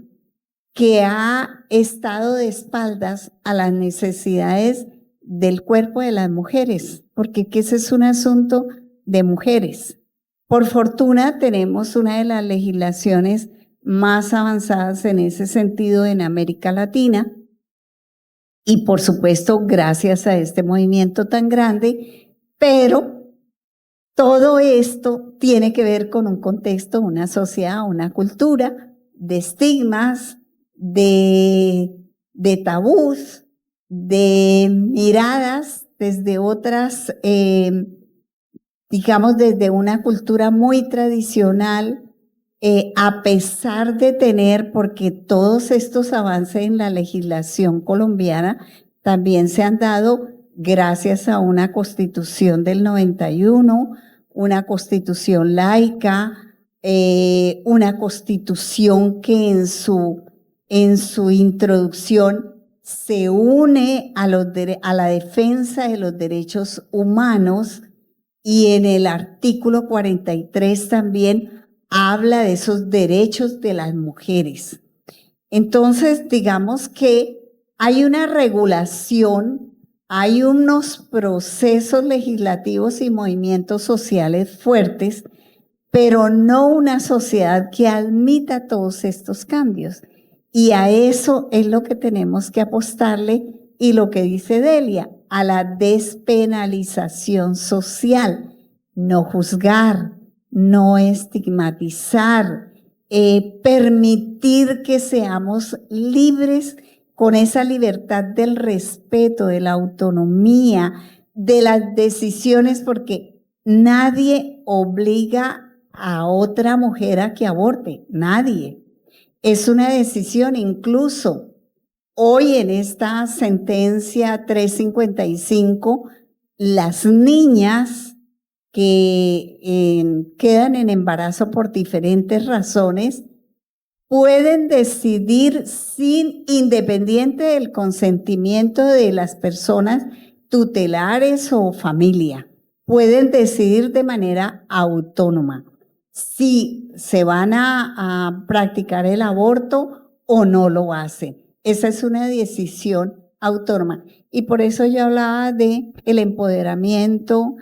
que ha estado de espaldas a las necesidades del cuerpo de las mujeres, porque ese es un asunto de mujeres. Por fortuna tenemos una de las legislaciones más avanzadas en ese sentido en América Latina, y por supuesto gracias a este movimiento tan grande, pero todo esto tiene que ver con un contexto, una sociedad, una cultura de estigmas, de tabús, de miradas desde otras, digamos desde una cultura muy tradicional, a pesar de tener, porque todos estos avances en la legislación colombiana también se han dado gracias a una constitución del 91, una constitución laica, una constitución que en su introducción se une a la defensa de los derechos humanos, y en el artículo 43 también habla de esos derechos de las mujeres. Entonces, digamos que hay una regulación, hay unos procesos legislativos y movimientos sociales fuertes, pero no una sociedad que admita todos estos cambios. Y a eso es lo que tenemos que apostarle, y lo que dice Delia, a la despenalización social, no juzgar, no estigmatizar, permitir que seamos libres con esa libertad del respeto, de la autonomía, de las decisiones, porque nadie obliga a otra mujer a que aborte, nadie. Es una decisión. Incluso hoy en esta sentencia 355, las niñas que quedan en embarazo por diferentes razones pueden decidir independiente del consentimiento de las personas tutelares o familia, pueden decidir de manera autónoma si se van a practicar el aborto o no lo hacen. Esa es una decisión autónoma. Y por eso yo hablaba de el empoderamiento,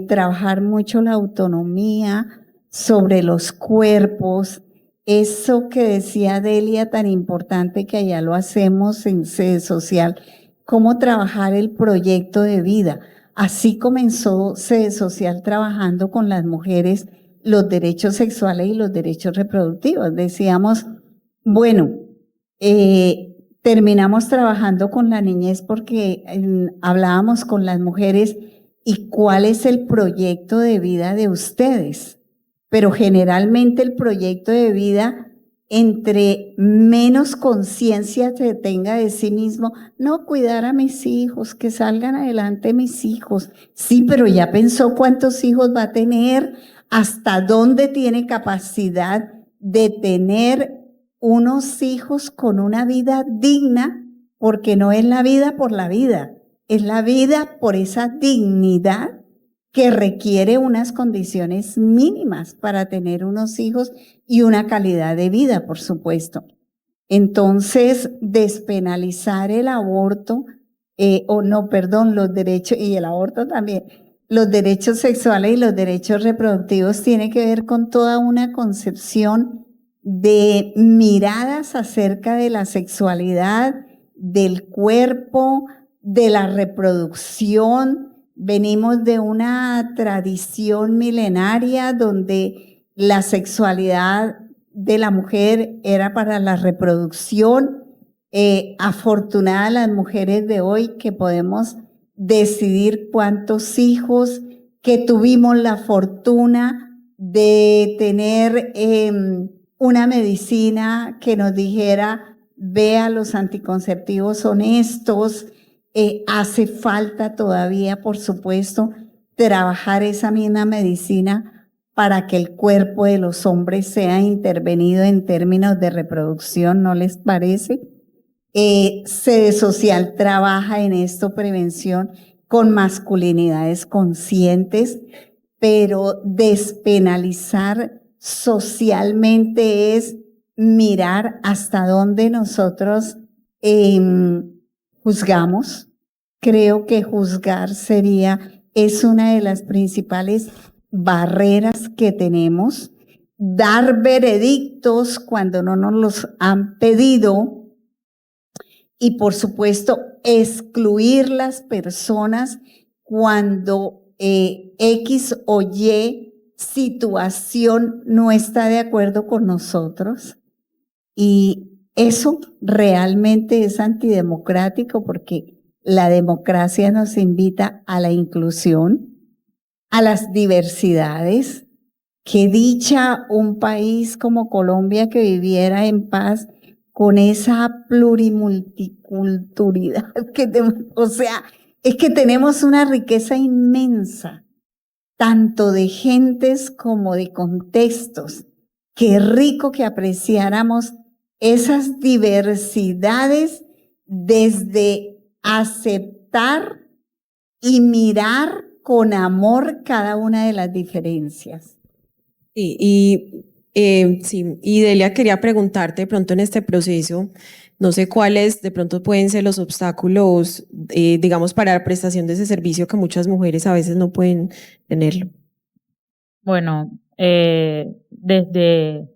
trabajar mucho la autonomía sobre los cuerpos. Eso que decía Delia, tan importante, que allá lo hacemos en Sede Social, cómo trabajar el proyecto de vida. Así comenzó Sede Social, trabajando con las mujeres los derechos sexuales y los derechos reproductivos. Decíamos, bueno, terminamos trabajando con la niñez porque hablábamos con las mujeres y cuál es el proyecto de vida de ustedes. Pero generalmente el proyecto de vida, entre menos conciencia se tenga de sí mismo, no, cuidar a mis hijos, que salgan adelante mis hijos. Sí, pero ya pensó cuántos hijos va a tener, hasta dónde tiene capacidad de tener unos hijos con una vida digna, porque no es la vida por la vida, es la vida por esa dignidad que requiere unas condiciones mínimas para tener unos hijos y una calidad de vida, por supuesto. Entonces, despenalizar el aborto, los derechos, y el aborto también, los derechos sexuales y los derechos reproductivos, tiene que ver con toda una concepción de miradas acerca de la sexualidad, del cuerpo, de la reproducción. Venimos de una tradición milenaria donde la sexualidad de la mujer era para la reproducción. Afortunadas las mujeres de hoy que podemos decidir cuántos hijos, que tuvimos la fortuna de tener una medicina que nos dijera, vea, los anticonceptivos son estos. Hace falta todavía, por supuesto, trabajar esa misma medicina para que el cuerpo de los hombres sea intervenido en términos de reproducción, ¿no les parece? Sede Social trabaja en esto, prevención, con masculinidades conscientes, pero despenalizar socialmente es mirar hasta dónde nosotros juzgamos. Creo que juzgar es una de las principales barreras que tenemos. Dar veredictos cuando no nos los han pedido. Y por supuesto, excluir las personas cuando X o Y situación no está de acuerdo con nosotros. Y eso realmente es antidemocrático porque la democracia nos invita a la inclusión, a las diversidades. Qué dicha un país como Colombia que viviera en paz con esa plurimulticulturalidad o sea, es que tenemos una riqueza inmensa, tanto de gentes como de contextos. Qué rico que apreciáramos esas diversidades desde aceptar y mirar con amor cada una de las diferencias. Sí, y Delia, quería preguntarte de pronto en este proceso, no sé cuáles de pronto pueden ser los obstáculos, digamos, para la prestación de ese servicio que muchas mujeres a veces no pueden tenerlo. Bueno, desde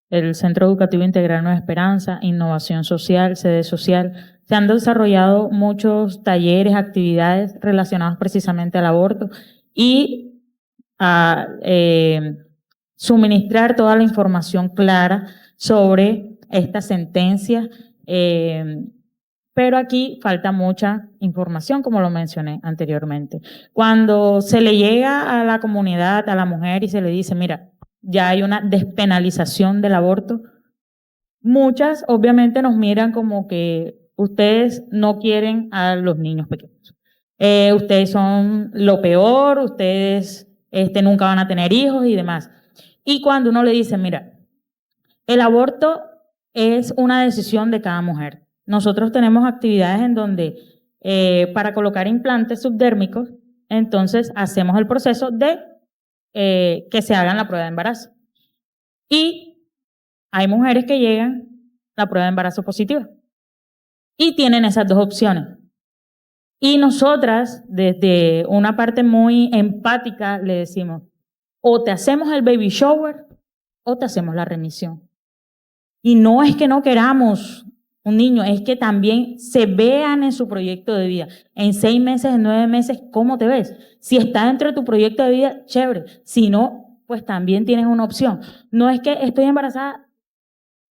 el Centro Educativo Integral Nueva Esperanza, Innovación Social, Sede Social, se han desarrollado muchos talleres, actividades relacionadas precisamente al aborto y a suministrar toda la información clara sobre esta sentencia, pero aquí falta mucha información, como lo mencioné anteriormente. Cuando se le llega a la comunidad, a la mujer, y se le dice, mira, ya hay una despenalización del aborto, muchas obviamente nos miran como que ustedes no quieren a los niños pequeños. Ustedes son lo peor, ustedes nunca van a tener hijos y demás. Y cuando uno le dice, mira, el aborto es una decisión de cada mujer. Nosotros tenemos actividades en donde para colocar implantes subdérmicos, entonces hacemos el proceso de que se hagan la prueba de embarazo. Y hay mujeres que llegan a la prueba de embarazo positiva y tienen esas dos opciones. Y nosotras, desde una parte muy empática, le decimos, o te hacemos el baby shower o te hacemos la remisión. Y no es que no queramos un niño, es que también se vean en su proyecto de vida. En 6 meses, en 9 meses, ¿cómo te ves? Si está dentro de tu proyecto de vida, chévere. Si no, pues también tienes una opción. No es que estoy embarazada,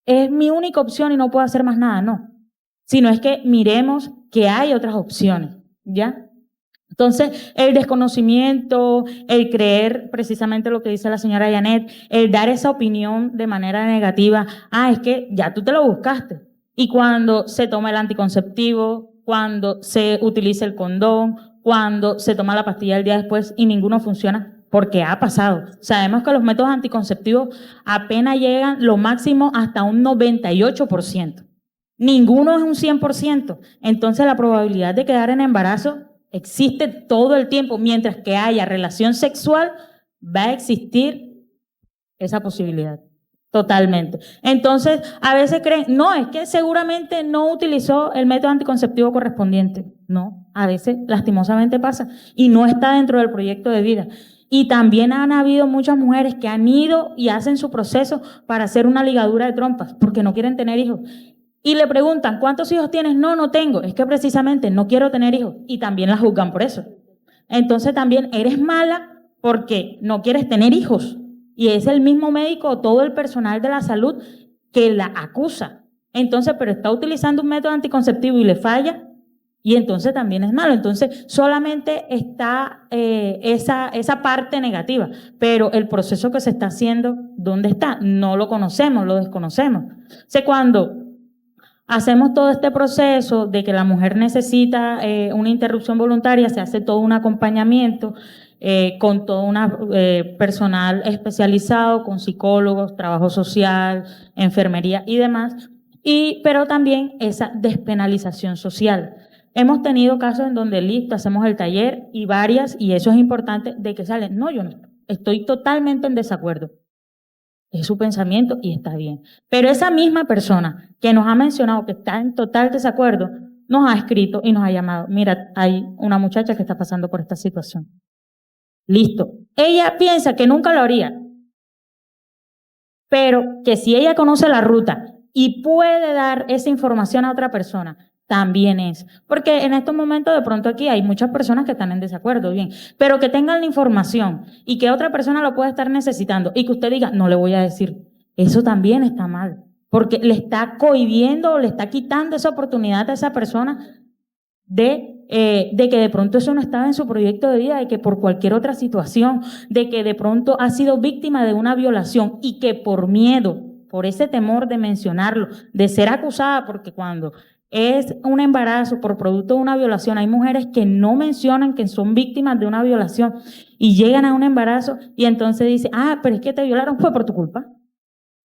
es mi única opción y no puedo hacer más nada, no. Sino es que miremos que hay otras opciones, ¿ya? Entonces, el desconocimiento, el creer precisamente lo que dice la señora Janet, el dar esa opinión de manera negativa, es que ya tú te lo buscaste. Y cuando se toma el anticonceptivo, cuando se utiliza el condón, cuando se toma la pastilla el día después y ninguno funciona, porque ha pasado. Sabemos que los métodos anticonceptivos apenas llegan lo máximo hasta un 98%. Ninguno es un 100%. Entonces, la probabilidad de quedar en embarazo existe todo el tiempo. Mientras que haya relación sexual, va a existir esa posibilidad. Totalmente. Entonces, a veces creen, no, es que seguramente no utilizó el método anticonceptivo correspondiente. No, a veces lastimosamente pasa y no está dentro del proyecto de vida. Y también han habido muchas mujeres que han ido y hacen su proceso para hacer una ligadura de trompas porque no quieren tener hijos. Y le preguntan, ¿cuántos hijos tienes? No, no tengo. Es que precisamente no quiero tener hijos. Y también la juzgan por eso. Entonces también eres mala porque no quieres tener hijos. y es el mismo médico o todo el personal de la salud que la acusa. Entonces, pero está utilizando un método anticonceptivo y le falla, y entonces también es malo. Entonces, solamente está esa parte negativa, pero el proceso que se está haciendo, ¿dónde está? No lo conocemos, lo desconocemos. O sea, cuando hacemos todo este proceso de que la mujer necesita una interrupción voluntaria, se hace todo un acompañamiento con todo un personal especializado, con psicólogos, trabajo social, enfermería y demás, pero también esa despenalización social. Hemos tenido casos en donde listo, hacemos el taller y y eso es importante, de que salen, no, yo no, estoy totalmente en desacuerdo. Es su pensamiento y está bien. Pero esa misma persona que nos ha mencionado que está en total desacuerdo, nos ha escrito y nos ha llamado, mira, hay una muchacha que está pasando por esta situación. Listo. Ella piensa que nunca lo haría, pero que si ella conoce la ruta y puede dar esa información a otra persona, también es. Porque en estos momentos de pronto aquí hay muchas personas que están en desacuerdo, bien, pero que tengan la información y que otra persona lo pueda estar necesitando y que usted diga, no le voy a decir, eso también está mal, porque le está cohibiendo o le está quitando esa oportunidad a esa persona de que de pronto eso no estaba en su proyecto de vida, de que por cualquier otra situación, de que de pronto ha sido víctima de una violación y que por miedo, por ese temor de mencionarlo, de ser acusada, porque cuando es un embarazo por producto de una violación, hay mujeres que no mencionan que son víctimas de una violación y llegan a un embarazo y entonces dicen, pero es que te violaron, fue por tu culpa.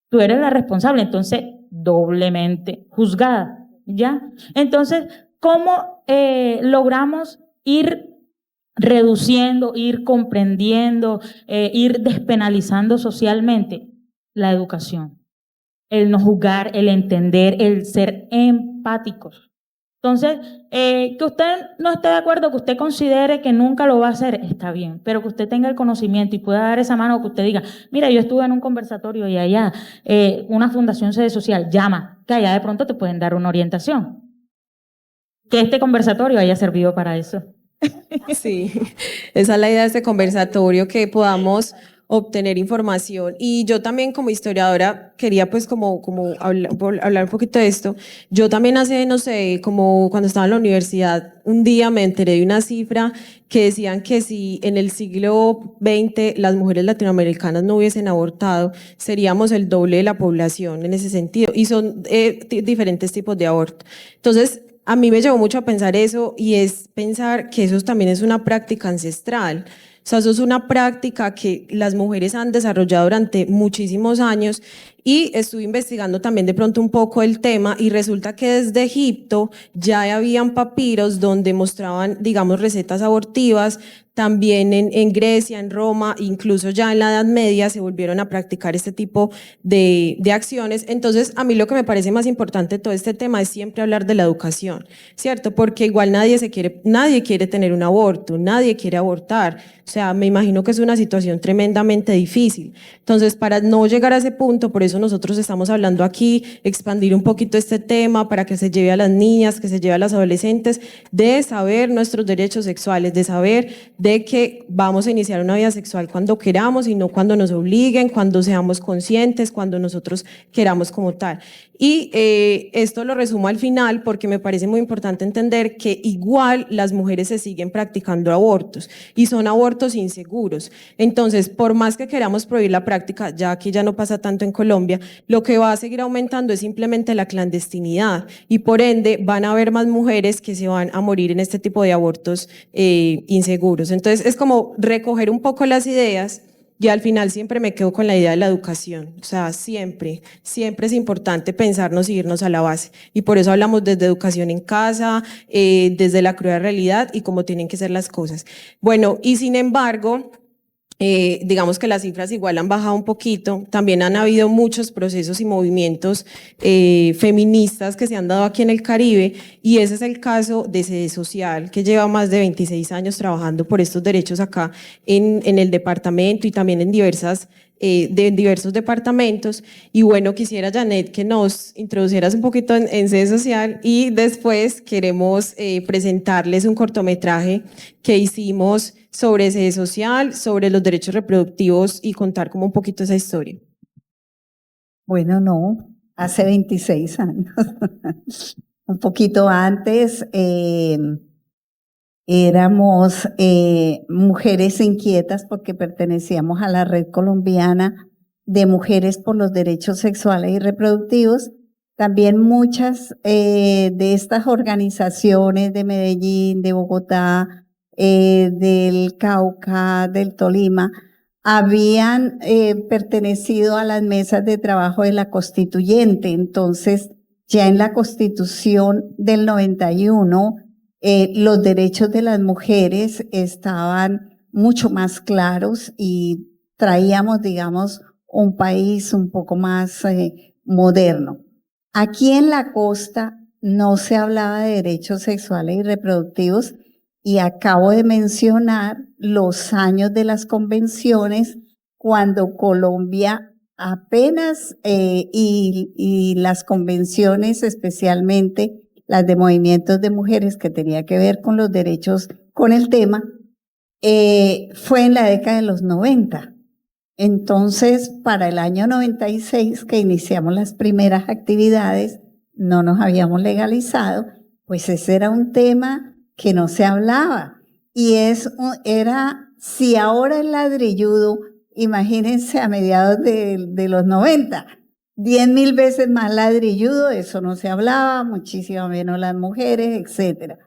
Tú eres la responsable, entonces doblemente juzgada, ¿ya? Entonces, ¿cómo logramos ir reduciendo, ir comprendiendo, ir despenalizando socialmente? La educación, el no juzgar, el entender, el ser empáticos. Entonces, que usted no esté de acuerdo, que usted considere que nunca lo va a hacer, está bien, pero que usted tenga el conocimiento y pueda dar esa mano, que usted diga, mira, yo estuve en un conversatorio y allá una fundación sede social, llama, que allá de pronto te pueden dar una orientación. Que este conversatorio haya servido para eso. Sí, esa es la idea de este conversatorio, que podamos obtener información. Y yo también como historiadora quería pues como hablar un poquito de esto. Yo también hace, no sé, como cuando estaba en la universidad, un día me enteré de una cifra que decían que si en el siglo XX las mujeres latinoamericanas no hubiesen abortado, seríamos el doble de la población en ese sentido. Y son diferentes tipos de aborto. Entonces, a mí me llevó mucho a pensar eso, y es pensar que eso también es una práctica ancestral. O sea, eso es una práctica que las mujeres han desarrollado durante muchísimos años, y estuve investigando también de pronto un poco el tema, y resulta que desde Egipto ya habían papiros donde mostraban, digamos, recetas abortivas. También en Grecia, en Roma, incluso ya en la Edad Media se volvieron a practicar este tipo de acciones. Entonces, a mí lo que me parece más importante de todo este tema es siempre hablar de la educación, ¿cierto? Porque igual nadie quiere tener un aborto, nadie quiere abortar. O sea, me imagino que es una situación tremendamente difícil. Entonces, para no llegar a ese punto, por eso nosotros estamos hablando aquí, expandir un poquito este tema para que se lleve a las niñas, que se lleve a las adolescentes, de saber nuestros derechos sexuales, de saber de que vamos a iniciar una vida sexual cuando queramos y no cuando nos obliguen, cuando seamos conscientes, cuando nosotros queramos como tal. Y esto lo resumo al final porque me parece muy importante entender que igual las mujeres se siguen practicando abortos, y son abortos inseguros. Entonces, por más que queramos prohibir la práctica, ya aquí ya no pasa tanto en Colombia, lo que va a seguir aumentando es simplemente la clandestinidad, y por ende van a haber más mujeres que se van a morir en este tipo de abortos inseguros. Entonces, es como recoger un poco las ideas. Y al final siempre me quedo con la idea de la educación. O sea, siempre es importante pensarnos y irnos a la base. Y por eso hablamos desde educación en casa, desde la cruda realidad y cómo tienen que ser las cosas. Bueno, y sin embargo, digamos que las cifras igual han bajado un poquito. También han habido muchos procesos y movimientos feministas que se han dado aquí en el Caribe, y ese es el caso de Sede Social, que lleva más de 26 años trabajando por estos derechos acá en el departamento y también en diversas de diversos departamentos. Y bueno, quisiera, Janet, que nos introducieras un poquito en sede social y después queremos presentarles un cortometraje que hicimos sobre sede social, sobre los derechos reproductivos y contar como un poquito esa historia. Bueno, no, hace 26 años, un poquito antes, éramos mujeres inquietas porque pertenecíamos a la Red Colombiana de Mujeres por los Derechos Sexuales y Reproductivos. También muchas de estas organizaciones de Medellín, de Bogotá, del Cauca, del Tolima, habían pertenecido a las mesas de trabajo de la Constituyente. Entonces, ya en la Constitución del 91, los derechos de las mujeres estaban mucho más claros y traíamos, digamos, un país un poco más moderno. Aquí en la costa no se hablaba de derechos sexuales y reproductivos, y acabo de mencionar los años de las convenciones cuando Colombia apenas y las convenciones, especialmente las de movimientos de mujeres que tenía que ver con los derechos, con el tema, fue en la década de los 90. Entonces, para el año 96, que iniciamos las primeras actividades, no nos habíamos legalizado, pues ese era un tema que no se hablaba. Y era, si ahora el ladrilludo, imagínense a mediados de los 90, 10.000 veces más ladrilludo, eso no se hablaba, muchísimo menos las mujeres, etcétera.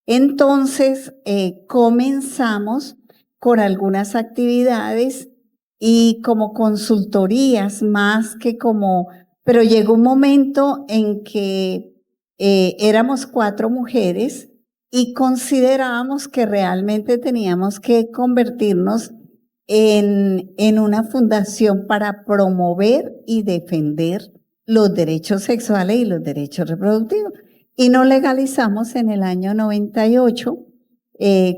Entonces, comenzamos con algunas actividades y como consultorías más que como, pero llegó un momento en que éramos 4 mujeres y considerábamos que realmente teníamos que convertirnos en una fundación para promover y defender los derechos sexuales y los derechos reproductivos. Y nos legalizamos en el año 98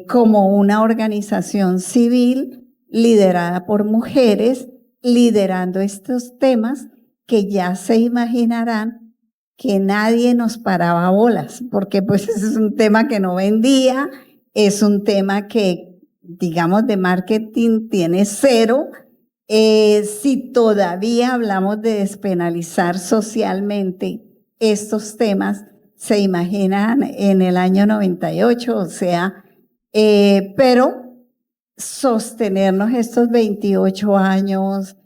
como una organización civil liderada por mujeres, liderando estos temas que ya se imaginarán que nadie nos paraba bolas, porque pues es un tema que no vendía, es un tema que, digamos, de marketing tiene 0. Si todavía hablamos de despenalizar socialmente estos temas, se imaginan en el año 98, o sea, pero sostenernos estos 28 años,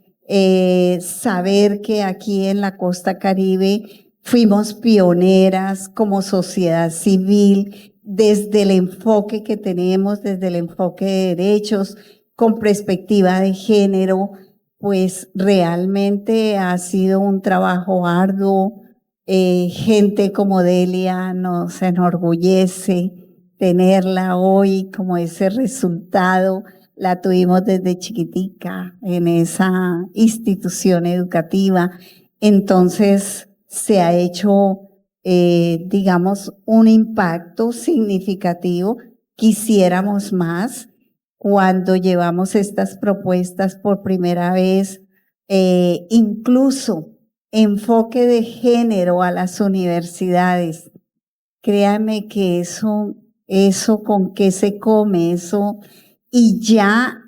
saber que aquí en la costa Caribe fuimos pioneras como sociedad civil desde el enfoque que tenemos, desde el enfoque de derechos, con perspectiva de género, pues realmente ha sido un trabajo arduo. Gente como Delia nos enorgullece tenerla hoy como ese resultado. La tuvimos desde chiquitica en esa institución educativa. Entonces se ha hecho, digamos, un impacto significativo. Quisiéramos más. Cuando llevamos estas propuestas por primera vez, incluso enfoque de género a las universidades, créanme que eso con qué se come, eso, y ya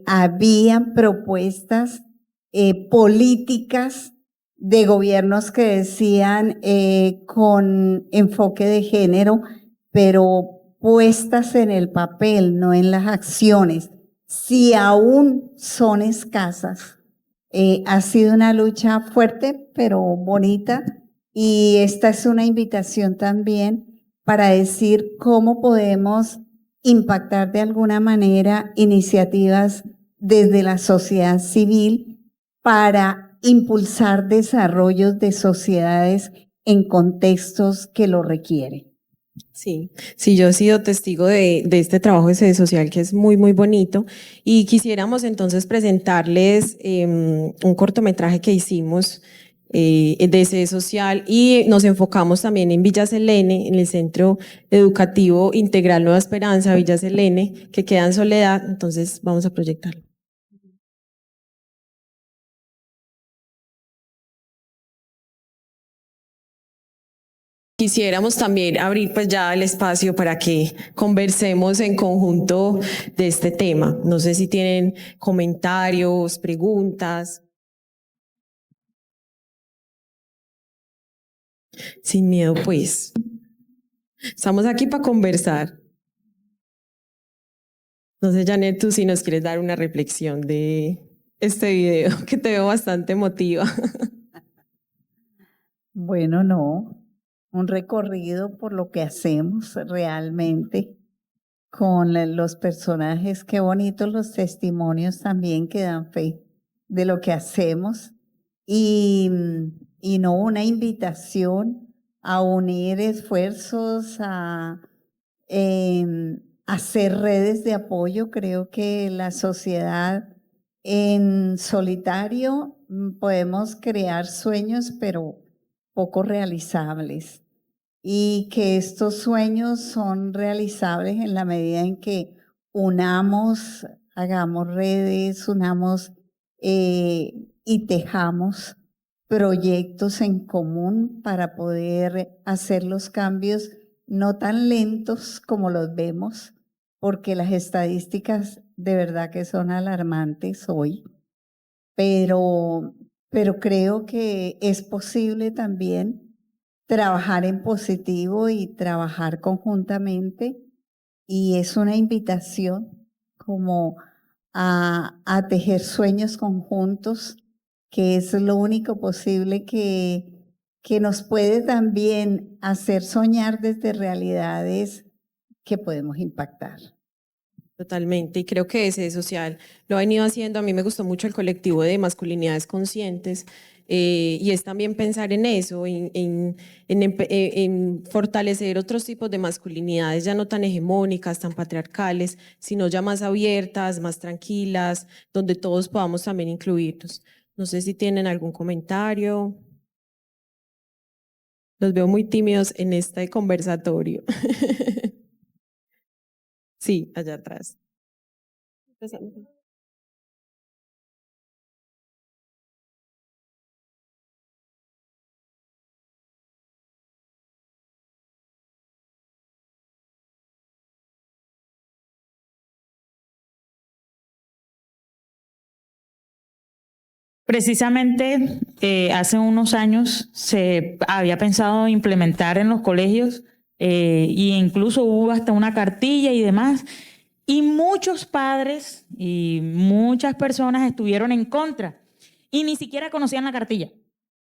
habían propuestas políticas de gobiernos que decían con enfoque de género, pero puestas en el papel, no en las acciones. Si aún son escasas, ha sido una lucha fuerte, pero bonita, y esta es una invitación también para decir cómo podemos impactar de alguna manera iniciativas desde la sociedad civil para impulsar desarrollos de sociedades en contextos que lo requieren. Sí, yo he sido testigo de este trabajo de sede social que es muy, muy bonito, y quisiéramos entonces presentarles un cortometraje que hicimos de sede social, y nos enfocamos también en Villa Selene, en el Centro Educativo Integral Nueva Esperanza, Villa Selene, que queda en Soledad. Entonces vamos a proyectarlo. Quisiéramos también abrir pues ya el espacio para que conversemos en conjunto de este tema. No sé si tienen comentarios, preguntas. Sin miedo, pues. Estamos aquí para conversar. No sé, Janet, tú si nos quieres dar una reflexión de este video, que te veo bastante emotiva. Bueno, no, un recorrido por lo que hacemos realmente con los personajes. Qué bonitos los testimonios también que dan fe de lo que hacemos y, y no una invitación a unir esfuerzos, a hacer redes de apoyo. Creo que la sociedad en solitario podemos crear sueños, pero poco realizables. Y que estos sueños son realizables en la medida en que unamos, hagamos redes, unamos y tejamos proyectos en común para poder hacer los cambios no tan lentos como los vemos, porque las estadísticas de verdad que son alarmantes hoy, pero creo que es posible también trabajar en positivo y trabajar conjuntamente, y es una invitación como a tejer sueños conjuntos, que es lo único posible que nos puede también hacer soñar desde realidades que podemos impactar. Totalmente, y creo que ese social lo ha venido haciendo. A mí me gustó mucho el colectivo de masculinidades conscientes, y es también pensar en eso, en fortalecer otros tipos de masculinidades ya no tan hegemónicas, tan patriarcales, sino ya más abiertas, más tranquilas, donde todos podamos también incluirnos. No sé si tienen algún comentario. Los veo muy tímidos en este conversatorio. Sí, allá atrás. Precisamente hace unos años se había pensado implementar en los colegios e incluso hubo hasta una cartilla y demás, y muchos padres y muchas personas estuvieron en contra y ni siquiera conocían la cartilla.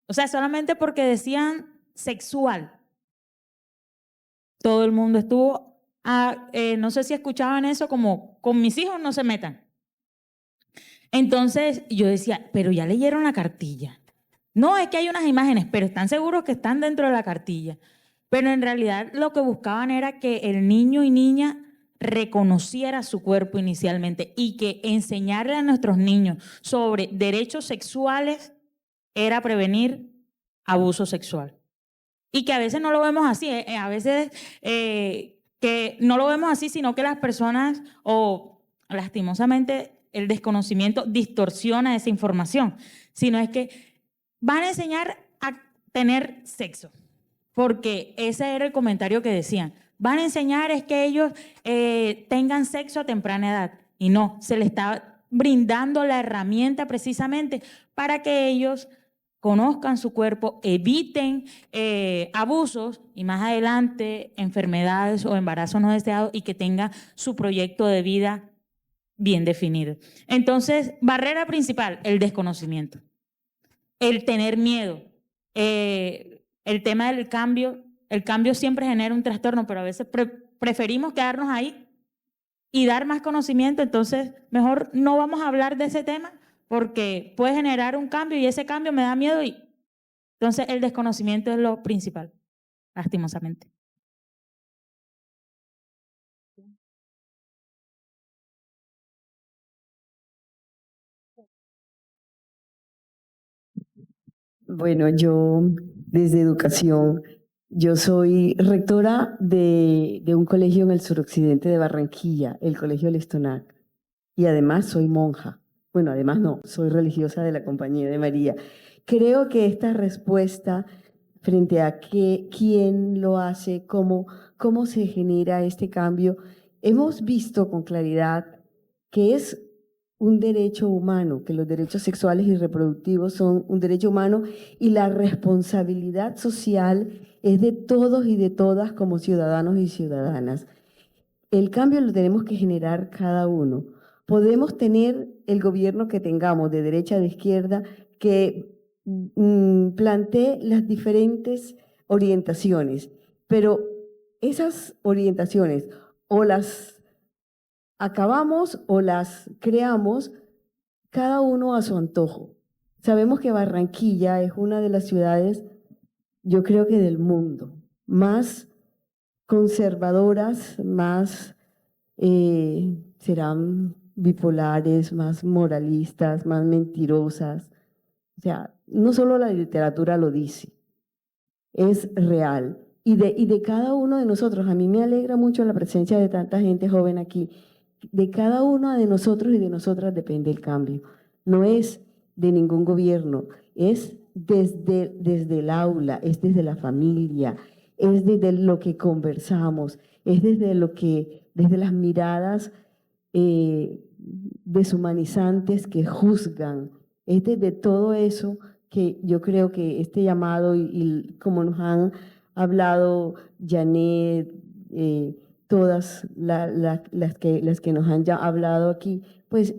O sea, solamente porque decían sexual. Todo el mundo estuvo, no sé si escuchaban eso como, con mis hijos no se metan. Entonces yo decía, pero ya leyeron la cartilla. No, es que hay unas imágenes, pero están seguros que están dentro de la cartilla. Pero en realidad lo que buscaban era que el niño y niña reconociera su cuerpo inicialmente, y que enseñarle a nuestros niños sobre derechos sexuales era prevenir abuso sexual. Y que a veces no lo vemos así, a veces que no lo vemos así, sino que las personas, o lastimosamente el desconocimiento distorsiona esa información, sino es que van a enseñar a tener sexo, porque ese era el comentario que decían. Van a enseñar es que ellos tengan sexo a temprana edad, y no, se les está brindando la herramienta precisamente para que ellos conozcan su cuerpo, eviten abusos y más adelante enfermedades o embarazos no deseados, y que tenga su proyecto de vida bien definido. Entonces, barrera principal, el desconocimiento, el tener miedo, el tema del cambio. El cambio siempre genera un trastorno, pero a veces preferimos quedarnos ahí y dar más conocimiento. Entonces, mejor no vamos a hablar de ese tema porque puede generar un cambio y ese cambio me da miedo. Y entonces el desconocimiento es lo principal, lastimosamente. Bueno, yo desde educación, yo soy rectora de un colegio en el suroccidente de Barranquilla, el Colegio Lestonac, y además soy monja. Bueno, además no, soy religiosa de la Compañía de María. Creo que esta respuesta frente a quién lo hace, cómo se genera este cambio. Hemos visto con claridad que es un derecho humano, que los derechos sexuales y reproductivos son un derecho humano y la responsabilidad social es de todos y de todas como ciudadanos y ciudadanas. El cambio lo tenemos que generar cada uno. Podemos tener el gobierno que tengamos, de derecha, de izquierda, que plantee las diferentes orientaciones, pero esas orientaciones o las acabamos o las creamos cada uno a su antojo. Sabemos que Barranquilla es una de las ciudades, yo creo que del mundo, más conservadoras, más serán bipolares, más moralistas, más mentirosas. O sea, no solo la literatura lo dice, es real. Y de cada uno de nosotros, a mí me alegra mucho la presencia de tanta gente joven aquí, de cada uno de nosotros y de nosotras depende el cambio. No es de ningún gobierno, es desde el aula, es desde la familia, es desde lo que conversamos, es desde las miradas deshumanizantes que juzgan, es desde todo eso que yo creo que este llamado y como nos han hablado Janet, todas las que nos han ya hablado aquí, pues,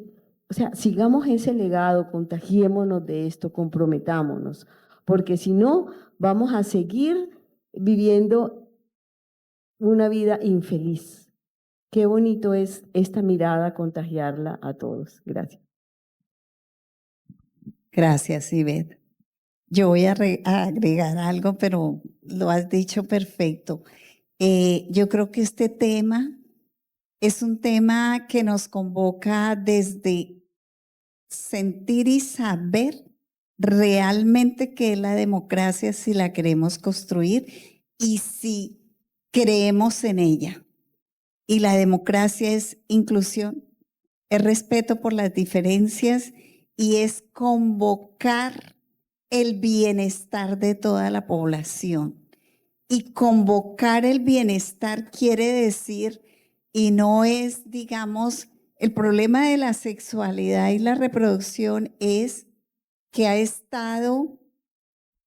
o sea, sigamos ese legado, contagiémonos de esto, comprometámonos, porque si no, vamos a seguir viviendo una vida infeliz. Qué bonito es esta mirada, contagiarla a todos. Gracias. Gracias, Ivette. Yo voy a agregar algo, pero lo has dicho perfecto. Yo creo que este tema es un tema que nos convoca desde sentir y saber realmente qué es la democracia, si la queremos construir y si creemos en ella. Y la democracia es inclusión, es respeto por las diferencias y es convocar el bienestar de toda la población. Y convocar el bienestar quiere decir, y no es, digamos, el problema de la sexualidad y la reproducción es que ha estado,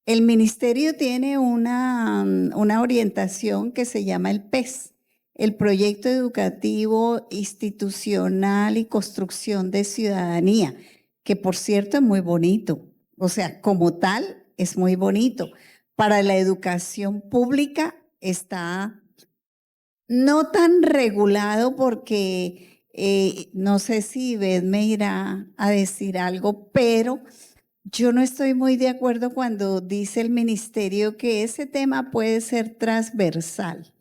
el ministerio tiene una orientación que se llama el PES, el Proyecto Educativo Institucional y Construcción de Ciudadanía, que por cierto es muy bonito, o sea, como tal es muy bonito. Para la educación pública está no tan regulado porque no sé si Ivette me irá a decir algo, pero yo no estoy muy de acuerdo cuando dice el ministerio que ese tema puede ser transversal.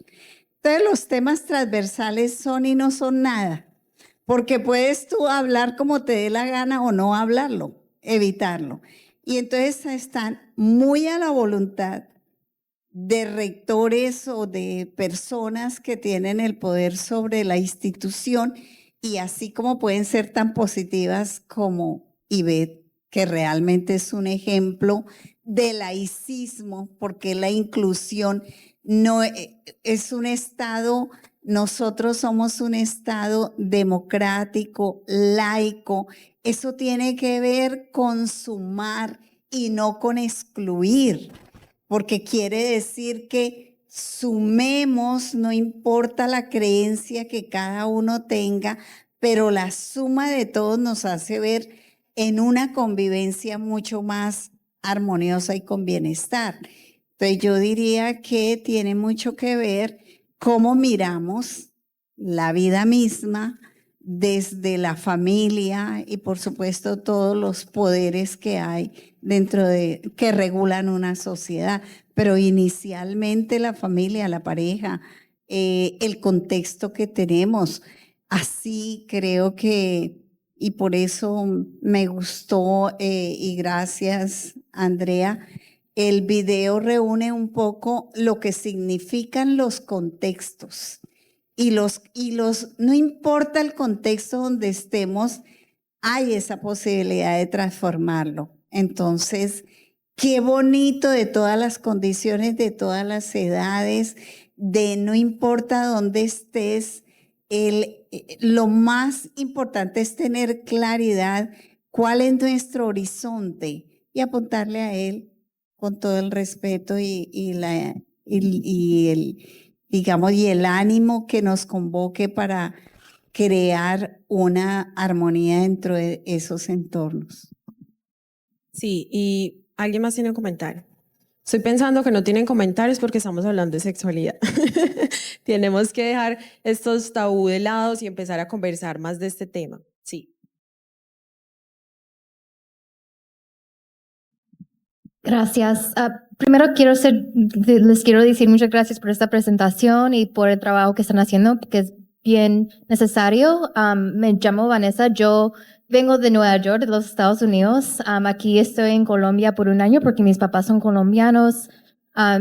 Entonces los temas transversales son y no son nada, porque puedes tú hablar como te dé la gana o no hablarlo, evitarlo. Y entonces están muy a la voluntad de rectores o de personas que tienen el poder sobre la institución y así como pueden ser tan positivas como Ivette, que realmente es un ejemplo de laicismo, porque la inclusión no es un Estado, nosotros somos un Estado democrático, laico, eso tiene que ver con sumar y no con excluir, porque quiere decir que sumemos, no importa la creencia que cada uno tenga, pero la suma de todos nos hace ver en una convivencia mucho más armoniosa y con bienestar. Entonces yo diría que tiene mucho que ver cómo miramos la vida misma desde la familia y por supuesto todos los poderes que hay dentro de que regulan una sociedad, pero inicialmente la familia, la pareja, el contexto que tenemos. Así creo que, y por eso me gustó y gracias Andrea, el video reúne un poco lo que significan los contextos. Y no importa el contexto donde estemos, hay esa posibilidad de transformarlo. Entonces, Qué bonito, de todas las condiciones, de todas las edades, de no importa dónde estés, lo más importante es tener claridad cuál es nuestro horizonte y apuntarle a él con todo el respeto digamos, y el ánimo que nos convoque para crear una armonía dentro de esos entornos. Sí, y ¿alguien más tiene un comentario? Estoy pensando que no tienen comentarios porque estamos hablando de sexualidad. Tenemos que dejar estos tabú de lado y empezar a conversar más de este tema. Sí. Gracias. Primero les quiero decir muchas gracias por esta presentación y por el trabajo que están haciendo, porque es bien necesario. Me llamo Vanessa, yo vengo de Nueva York, de los Estados Unidos. Aquí estoy en Colombia por un año porque mis papás son colombianos.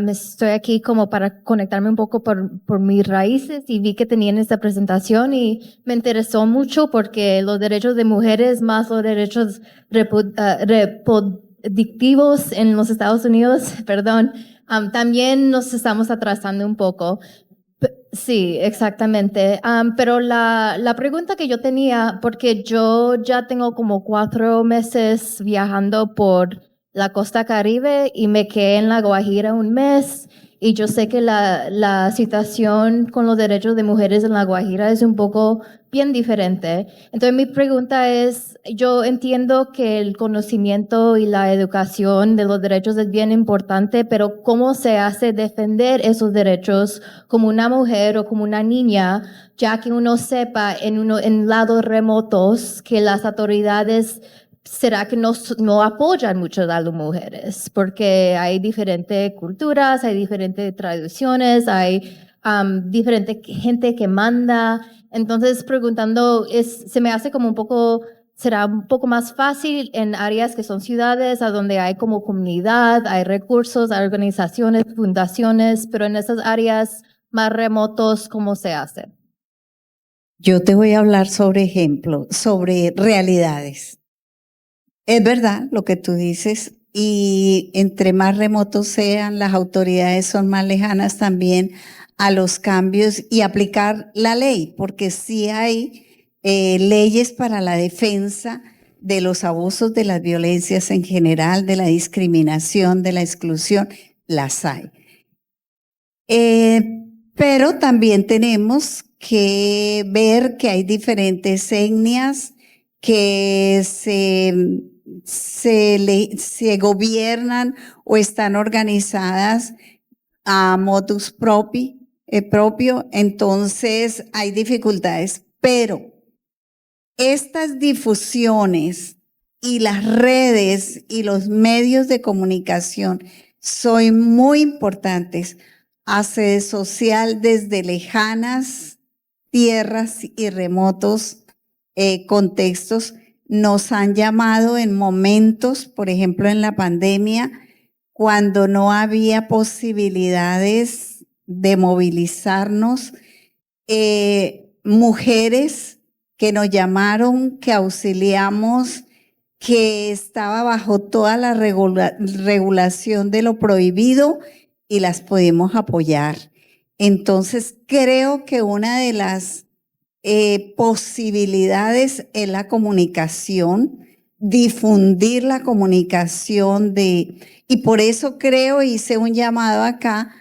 Estoy aquí como para conectarme un poco por mis raíces y vi que tenían esta presentación y me interesó mucho porque los derechos de mujeres más los derechos reproductivos en los Estados Unidos, perdón, también nos estamos atrasando un poco. Sí, exactamente. Pero la pregunta que yo tenía, porque yo ya tengo como 4 meses viajando por la costa Caribe y me quedé en La Guajira un mes y yo sé que la situación con los derechos de mujeres en La Guajira es un poco bien diferente. Entonces mi pregunta es, yo entiendo que el conocimiento y la educación de los derechos es bien importante, pero ¿cómo se hace defender esos derechos como una mujer o como una niña, ya que uno sepa en lados remotos que las autoridades será que no apoyan mucho a las mujeres, porque hay diferentes culturas, hay diferentes tradiciones, hay diferente gente que manda. Entonces, preguntando, se me hace como será un poco más fácil en áreas que son ciudades, a donde hay como comunidad, hay recursos, hay organizaciones, fundaciones, pero en esas áreas más remotos, ¿cómo se hace? Yo te voy a hablar sobre ejemplos, sobre realidades. Es verdad lo que tú dices, y entre más remotos sean, las autoridades son más lejanas también a los cambios y aplicar la ley, porque sí hay leyes para la defensa de los abusos, de las violencias en general, de la discriminación, de la exclusión, las hay. Pero también tenemos que ver que hay diferentes etnias que se gobiernan o están organizadas a modus propio, entonces hay dificultades, pero estas difusiones y las redes y los medios de comunicación son muy importantes. Sede social desde lejanas tierras y remotos contextos nos han llamado en momentos, por ejemplo en la pandemia, cuando no había posibilidades de movilizarnos, mujeres que nos llamaron, que auxiliamos, que estaba bajo toda la regulación de lo prohibido y las pudimos apoyar. Entonces creo que una de las posibilidades es la comunicación, difundir la comunicación y por eso creo, hice un llamado acá,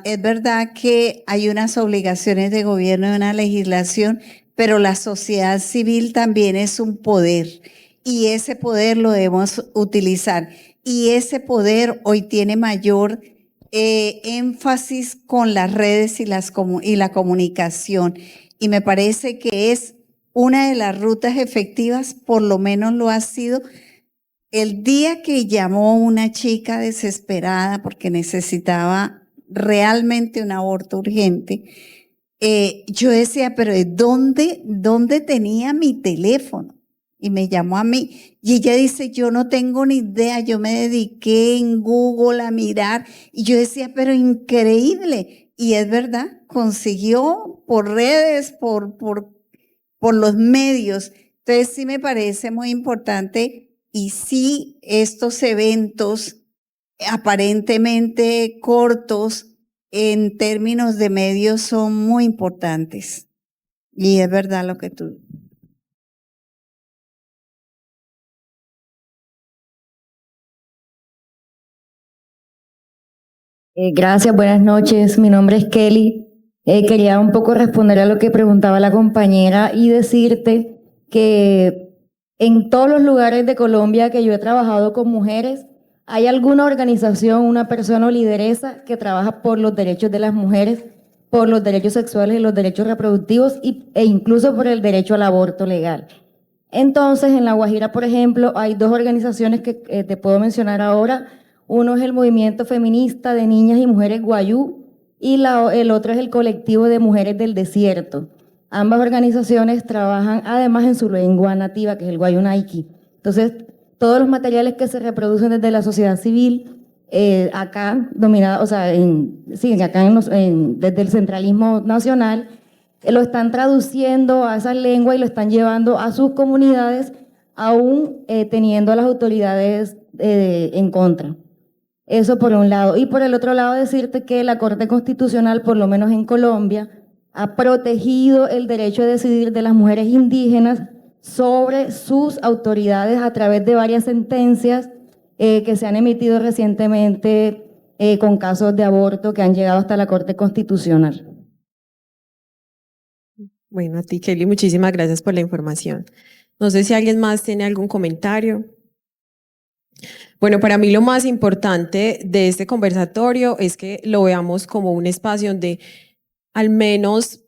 es verdad que hay unas obligaciones de gobierno y una legislación, pero la sociedad civil también es un poder y ese poder lo debemos utilizar y ese poder hoy tiene mayor énfasis con las redes y la comunicación. Y me parece que es una de las rutas efectivas, por lo menos lo ha sido. El día que llamó una chica desesperada porque necesitaba realmente un aborto urgente, yo decía, pero ¿dónde tenía mi teléfono? Y me llamó a mí y ella dice, yo no tengo ni idea, yo me dediqué en Google a mirar y yo decía, pero increíble. Y es verdad, consiguió por redes, por los medios. Entonces sí me parece muy importante y sí, estos eventos aparentemente cortos en términos de medios son muy importantes. Y es verdad lo que tú. Gracias, buenas noches. Mi nombre es Kelly. Quería un poco responder a lo que preguntaba la compañera y decirte que en todos los lugares de Colombia que yo he trabajado con mujeres, hay alguna organización, una persona o lideresa que trabaja por los derechos de las mujeres, por los derechos sexuales y los derechos reproductivos e incluso por el derecho al aborto legal. Entonces, en La Guajira, por ejemplo, hay dos organizaciones que te puedo mencionar ahora. Uno es el Movimiento Feminista de Niñas y Mujeres Guayú y el otro es el Colectivo de Mujeres del Desierto. Ambas organizaciones trabajan además en su lengua nativa, que es el Guayú Naiki. Entonces, todos los materiales que se reproducen desde la sociedad civil, acá dominada, o sea, desde el centralismo nacional, lo están traduciendo a esa lengua y lo están llevando a sus comunidades, aún teniendo a las autoridades en contra. Eso por un lado. Y por el otro lado, decirte que la Corte Constitucional, por lo menos en Colombia, ha protegido el derecho a decidir de las mujeres indígenas sobre sus autoridades a través de varias sentencias que se han emitido recientemente con casos de aborto que han llegado hasta la Corte Constitucional. Bueno, a ti, Kelly, muchísimas gracias por la información. No sé si alguien más tiene algún comentario. Bueno, para mí lo más importante de este conversatorio es que lo veamos como un espacio donde al menos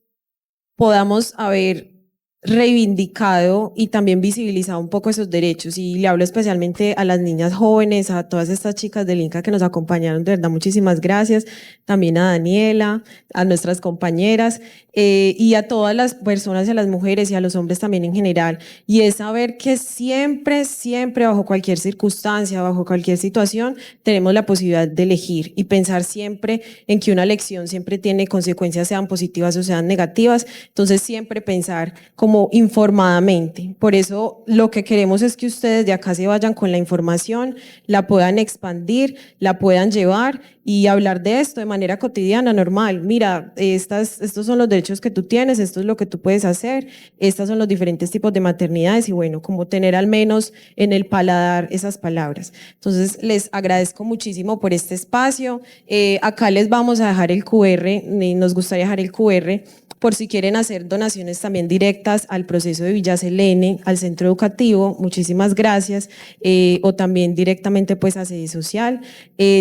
podamos haber reivindicado y también visibilizado un poco esos derechos, y le hablo especialmente a las niñas jóvenes, a todas estas chicas del INCA que nos acompañaron, de verdad muchísimas gracias, también a Daniela, a nuestras compañeras y a todas las personas y a las mujeres y a los hombres también en general, y es saber que siempre, siempre bajo cualquier circunstancia, bajo cualquier situación, tenemos la posibilidad de elegir y pensar siempre en que una elección siempre tiene consecuencias, sean positivas o sean negativas, entonces siempre pensar como informadamente. Por eso lo que queremos es que ustedes de acá se vayan con la información, la puedan expandir, la puedan llevar y hablar de esto de manera cotidiana, normal. Mira, estos son los derechos que tú tienes, esto es lo que tú puedes hacer, estos son los diferentes tipos de maternidades y bueno, como tener al menos en el paladar esas palabras. Entonces, les agradezco muchísimo por este espacio. Acá les vamos a dejar el QR, nos gustaría dejar el QR por si quieren hacer donaciones también directas al proceso de Villa Selene, al centro educativo, muchísimas gracias, o también directamente pues a Sede Social.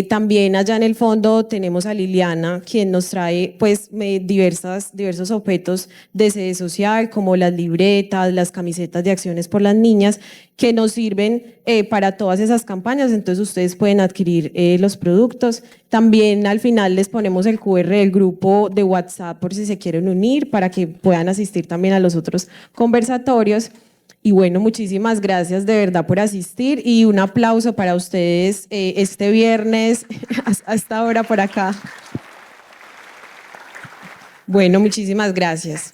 También allá en el fondo tenemos a Liliana, quien nos trae pues diversos objetos de Sede Social, como las libretas, las camisetas de acciones por las niñas, que nos sirven para todas esas campañas, entonces ustedes pueden adquirir los productos. También al final les ponemos el QR del grupo de WhatsApp por si se quieren unir, para que puedan asistir también a los otros conversatorios. Y bueno, muchísimas gracias de verdad por asistir y un aplauso para ustedes este viernes a esta hora por acá. Bueno, muchísimas gracias.